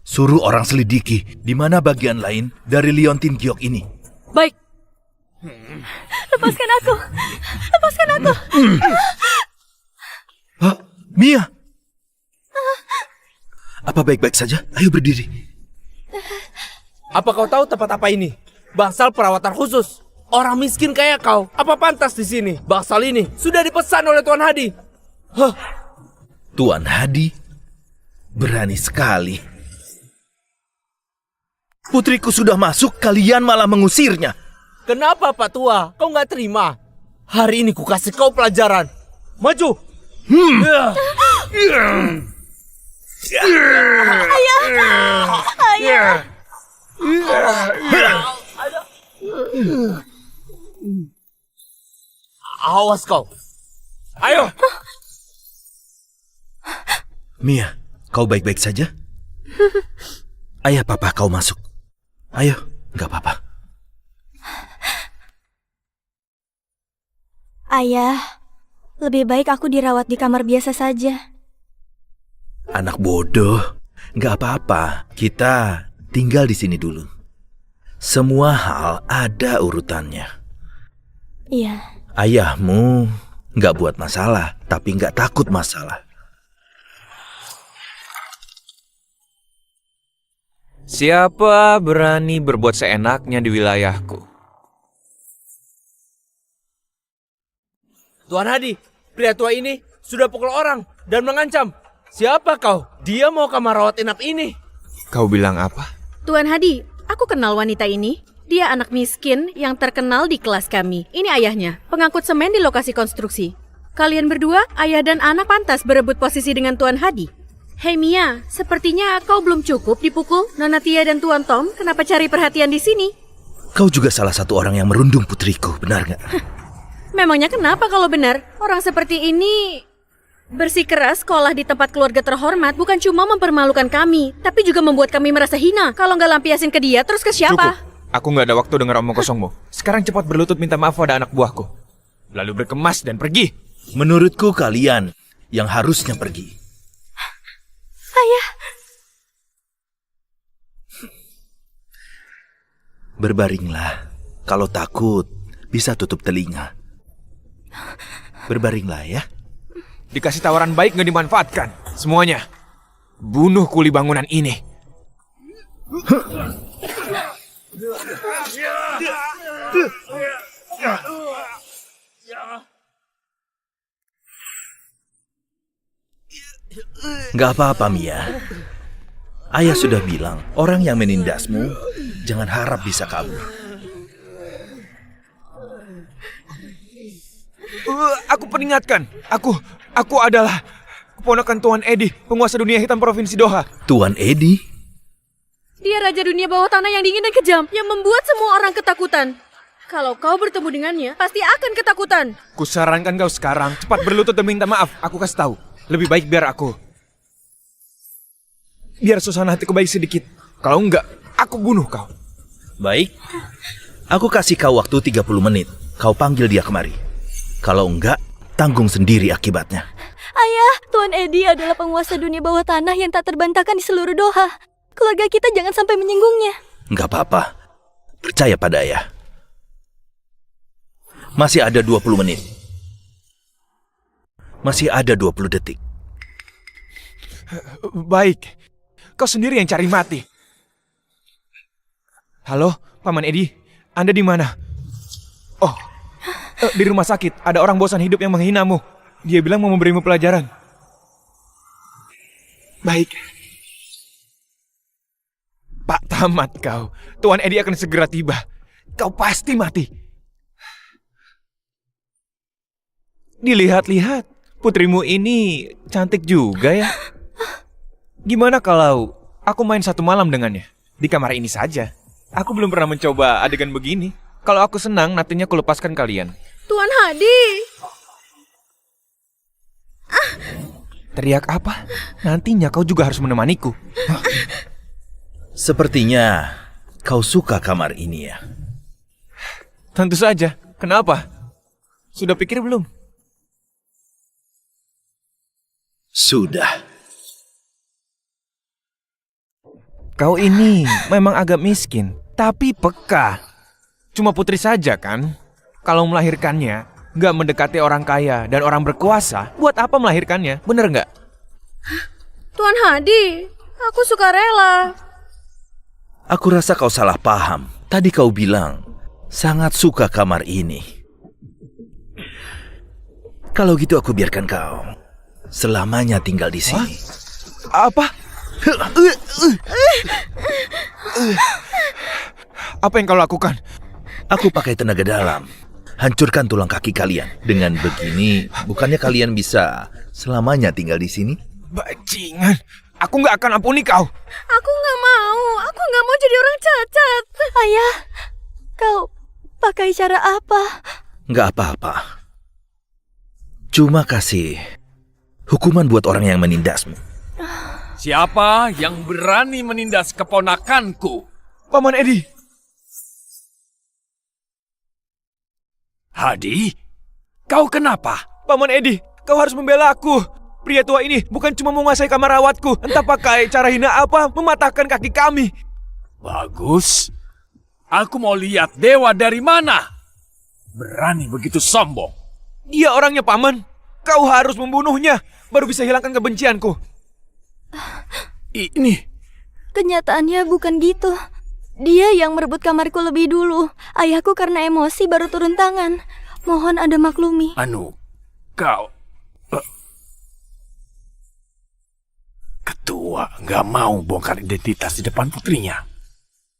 Suruh orang selidiki di mana bagian lain dari Liontin Giok ini. Baik. Lepaskan aku. Lepaskan aku. Mia. Apa baik-baik saja? Ayo berdiri. Apa kau tahu tempat apa ini? Bangsal perawatan khusus. Orang miskin kayak kau, apa pantas di sini? Bangsal ini sudah dipesan oleh Tuan Hadi. Tuan Hadi berani sekali. Putriku sudah masuk, kalian malah mengusirnya. Kenapa Pak Tua? Kau nggak terima? Hari ini ku kasih kau pelajaran. Maju. Ayah. Awas kau. Ayo. Mia, kau baik-baik saja? Ayah papa kau masuk. Ayo, nggak apa-apa. Ayah, lebih baik aku dirawat di kamar biasa saja. Anak bodoh, nggak apa-apa. Kita tinggal di sini dulu. Semua hal ada urutannya. Iya. Ayahmu nggak buat masalah, tapi nggak takut masalah. Siapa berani berbuat seenaknya di wilayahku? Tuan Hadi, pria tua ini sudah pukul orang dan mengancam. Siapa kau? Dia mau kamar rawat inap ini. Kau bilang apa? Tuan Hadi, aku kenal wanita ini. Dia anak miskin yang terkenal di kelas kami. Ini ayahnya, pengangkut semen di lokasi konstruksi. Kalian berdua, ayah dan anak pantas berebut posisi dengan Tuan Hadi. Hei Mia, sepertinya kau belum cukup dipukul. Nona Tia dan Tuan Tom, kenapa cari perhatian di sini? Kau juga salah satu orang yang merundung putriku, benar nggak? Memangnya kenapa kalau benar? Orang seperti ini bersikeras sekolah di tempat keluarga terhormat bukan cuma mempermalukan kami, tapi juga membuat kami merasa hina. Kalau nggak lampiasin ke dia, terus ke siapa? Cukup. Aku nggak ada waktu dengar omong kosongmu. Sekarang cepat berlutut minta maaf pada anak buahku. Lalu berkemas dan pergi. Menurutku kalian yang harusnya pergi. Ayah. Berbaringlah. Kalau takut, bisa tutup telinga. Berbaringlah ya. Dikasih tawaran baik nggak dimanfaatkan. Semuanya. Bunuh kuli bangunan ini. Gak apa-apa, Mia. Ayah sudah bilang, orang yang menindasmu jangan harap bisa kabur. Aku peringatkan. Aku adalah keponakan Tuan Edi, penguasa dunia hitam Provinsi Doha. Tuan Edi? Dia raja dunia bawah tanah yang dingin dan kejam, yang membuat semua orang ketakutan. Kalau kau bertemu dengannya, pasti akan ketakutan. Kusarankan kau sekarang cepat berlutut dan minta maaf. Aku kasih tahu. Lebih baik biar suasana hatiku baik sedikit. Kalau enggak, aku bunuh kau. Baik. Aku kasih kau waktu 30 menit. Kau panggil dia kemari. Kalau enggak, tanggung sendiri akibatnya. Ayah, Tuan Edi adalah penguasa dunia bawah tanah yang tak terbantahkan di seluruh Doha. Keluarga kita jangan sampai menyinggungnya. Enggak apa-apa. Percaya pada ayah. Masih ada 20 menit. Masih ada 20 detik. Baik. Kau sendiri yang cari mati. Halo, Paman Edi. Anda di mana? Oh, di rumah sakit. Ada orang bosan hidup yang menghinamu. Dia bilang mau memberimu pelajaran. Baik. Pak tamat kau. Tuan Edi akan segera tiba. Kau pasti mati. Dilihat-lihat, putrimu ini cantik juga ya. Gimana kalau aku main satu malam dengannya? Di kamar ini saja. Aku belum pernah mencoba adegan begini. Kalau aku senang, nantinya aku lepaskan kalian. Tuan Hadi! Teriak apa? Nantinya kau juga harus menemaniku. Sepertinya kau suka kamar ini ya? Tentu saja. Kenapa? Sudah pikir belum? Sudah. Kau ini memang agak miskin, tapi peka. Cuma putri saja kan? Kalau melahirkannya, nggak mendekati orang kaya dan orang berkuasa, buat apa melahirkannya? Bener nggak? Tuan Hadi, aku suka rela. Aku rasa kau salah paham. Tadi kau bilang sangat suka kamar ini. Kalau gitu aku biarkan kau selamanya tinggal di sini. Apa? Apa yang kau lakukan? Aku pakai tenaga dalam. Hancurkan tulang kaki kalian. Dengan begini, bukannya kalian bisa selamanya tinggal di sini? Bajingan. Aku nggak akan ampuni kau. Aku nggak mau. Aku nggak mau jadi orang cacat. Ayah, kau pakai cara apa? Nggak apa-apa. Cuma kasih hukuman buat orang yang menindasmu. Siapa yang berani menindas keponakanku? Paman Edi. Hadi, kau kenapa? Paman Edi, kau harus membela aku. Pria tua ini bukan cuma menguasai kamar rawatku, entah pakai cara hina apa mematahkan kaki kami. Bagus. Aku mau lihat dewa dari mana. Berani begitu sombong. Dia orangnya, Paman. Kau harus membunuhnya, baru bisa hilangkan kebencianku. Ini. Kenyataannya bukan gitu. Dia yang merebut kamarku lebih dulu. Ayahku karena emosi baru turun tangan. Mohon Anda maklumi. Anu, kau... Ketua nggak mau bongkar identitas di depan putrinya.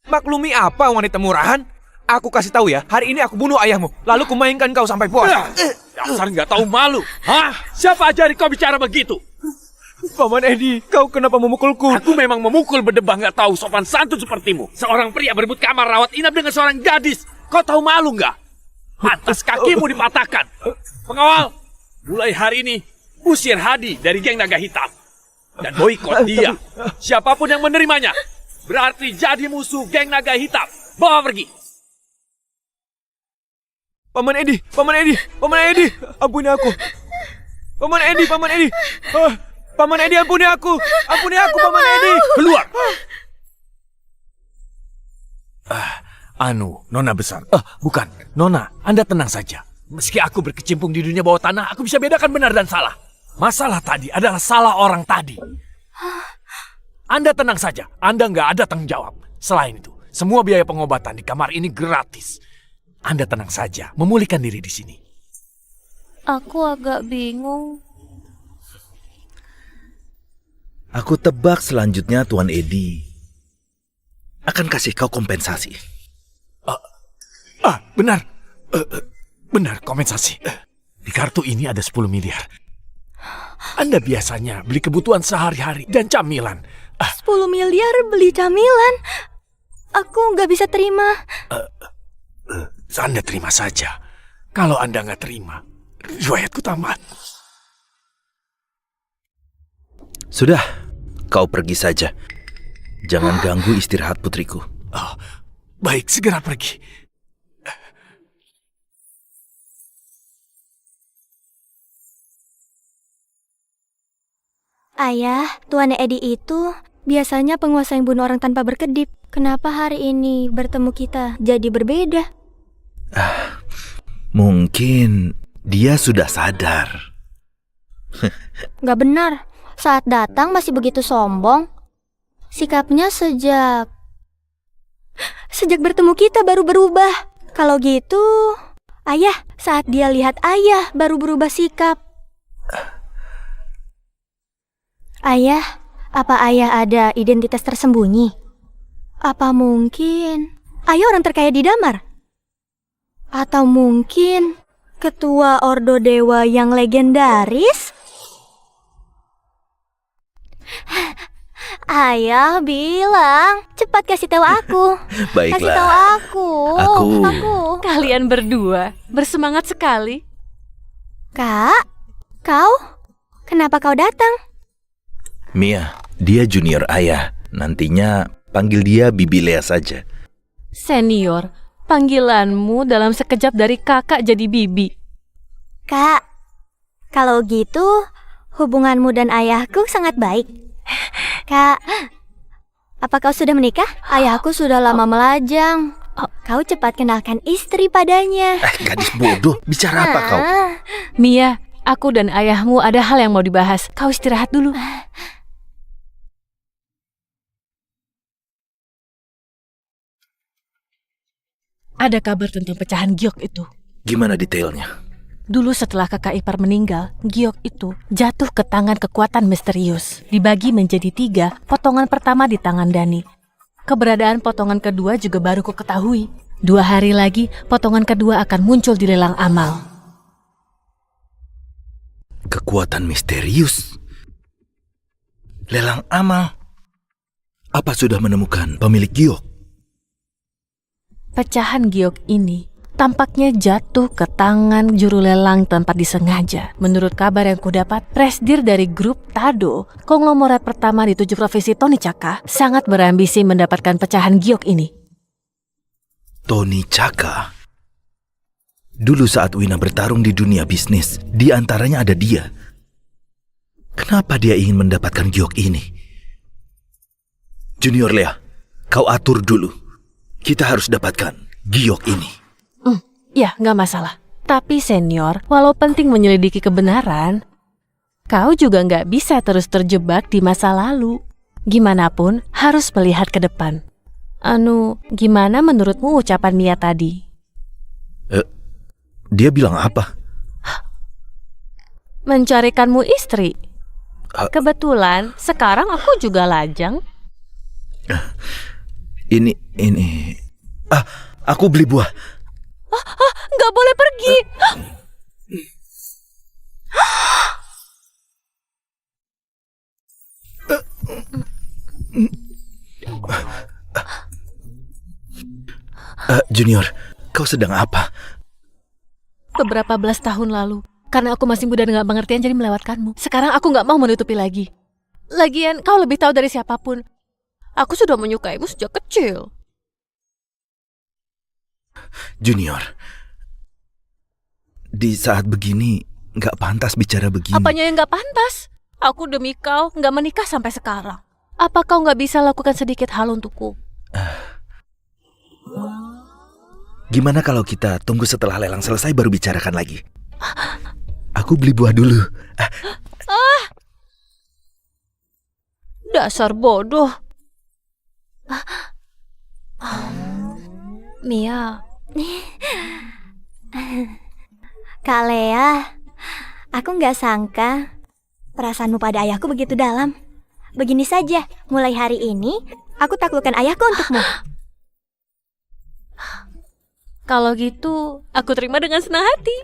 Maklumi apa, wanita murahan? Aku kasih tahu ya, hari ini aku bunuh ayahmu, lalu kumainkan kau sampai puas. Dasar nggak tahu malu. Hah? Siapa ajari kau bicara begitu? Paman Edi, kau kenapa memukulku? Aku memang memukul berdebah nggak tahu sopan santun sepertimu. Seorang pria berebut kamar rawat inap dengan seorang gadis. Kau tahu malu nggak? Pantas kakimu dipatahkan. Pengawal, mulai hari ini usir Hadi dari geng naga hitam. Dan boikot dia. Siapapun yang menerimanya berarti jadi musuh geng naga hitam. Bawa pergi. Paman Edi, Paman Edi, Paman Edi, ampuni aku. Paman Edi, Paman Edi. Paman Edi, ampuni aku. Ampuni aku, Paman Edi. Keluar. Nona besar. Bukan, Nona, Anda tenang saja. Meski aku berkecimpung di dunia bawah tanah, aku bisa bedakan benar dan salah. Masalah tadi adalah salah orang tadi. Anda tenang saja, Anda nggak ada tanggung jawab. Selain itu, semua biaya pengobatan di kamar ini gratis. Anda tenang saja, memulihkan diri di sini. Aku agak bingung. Aku tebak selanjutnya Tuan Edi akan kasih kau kompensasi. Benar. Benar, kompensasi. Di kartu ini ada 10 miliar. Anda biasanya beli kebutuhan sehari-hari dan camilan. 10 miliar beli camilan? Aku nggak bisa terima. Anda terima saja. Kalau Anda nggak terima, riwayatku tamat. Sudah, kau pergi saja. Jangan ganggu istirahat putriku. Baik, segera pergi. Ayah, Tuan Edi itu biasanya penguasa yang bunuh orang tanpa berkedip. Kenapa hari ini bertemu kita jadi berbeda? Mungkin dia sudah sadar. Gak benar, saat datang masih begitu sombong. Sikapnya sejak bertemu kita baru berubah. Kalau gitu, ayah, saat dia lihat ayah baru berubah sikap. Ayah, apa ayah ada identitas tersembunyi? Apa mungkin ayah orang terkaya di Damar? Atau mungkin ketua Ordo Dewa yang legendaris? Ayah bilang, cepat kasih tahu aku. Baiklah. Kasih tahu aku. Kalian berdua bersemangat sekali. Kak, kau? Kenapa kau datang? Mia, dia junior ayah. Nantinya panggil dia Bibi Lea saja. Senior, panggilanmu dalam sekejap dari kakak jadi bibi. Kak, kalau gitu hubunganmu dan ayahku sangat baik. Kak, apa kau sudah menikah? Ayahku sudah lama melajang. Kau cepat kenalkan istri padanya. Gadis bodoh, bicara apa kau? Mia, aku dan ayahmu ada hal yang mau dibahas. Kau istirahat dulu. Ada kabar tentang pecahan giok itu. Gimana detailnya? Dulu setelah kakak ipar meninggal, giok itu jatuh ke tangan kekuatan misterius. Dibagi menjadi 3, potongan pertama di tangan Dani. Keberadaan potongan kedua juga baru ku ketahui. 2 hari lagi, potongan kedua akan muncul di lelang amal. Kekuatan misterius? Lelang amal? Apa sudah menemukan pemilik giok? Pecahan giok ini tampaknya jatuh ke tangan juru lelang tanpa disengaja. Menurut kabar yang kudapat, presidir dari grup Tado, konglomerat pertama di 7 provinsi Tonicaka, sangat berambisi mendapatkan pecahan giok ini. Tonicaka? Dulu saat Wina bertarung di dunia bisnis, di antaranya ada dia. Kenapa dia ingin mendapatkan giok ini? Junior Lea, kau atur dulu. Kita harus dapatkan giok ini. Ya, nggak masalah. Tapi senior, walau penting menyelidiki kebenaran, kau juga nggak bisa terus terjebak di masa lalu. Gimanapun, harus melihat ke depan. Gimana menurutmu ucapan Mia tadi? Dia bilang apa? Mencarikanmu istri. Kebetulan, sekarang aku juga lajang. Ini. Aku beli buah. Nggak boleh pergi. Junior, kau sedang apa? Beberapa belas tahun lalu, karena aku masih muda dan nggak pengertian jadi melewatkanmu. Sekarang aku nggak mau menutupi lagi. Lagian, kau lebih tahu dari siapapun. Aku sudah menyukaimu sejak kecil. Junior, di saat begini nggak pantas bicara begini. Apanya yang nggak pantas? Aku demi kau nggak menikah sampai sekarang. Apa kau nggak bisa lakukan sedikit hal untukku? Gimana kalau kita tunggu setelah lelang selesai baru bicarakan lagi? Aku beli buah dulu. Dasar bodoh. Mia. Kak Lea, aku nggak sangka perasaanmu pada ayahku begitu dalam. Begini saja, mulai hari ini aku taklukkan ayahku untukmu. Kalau gitu, aku terima dengan senang hati.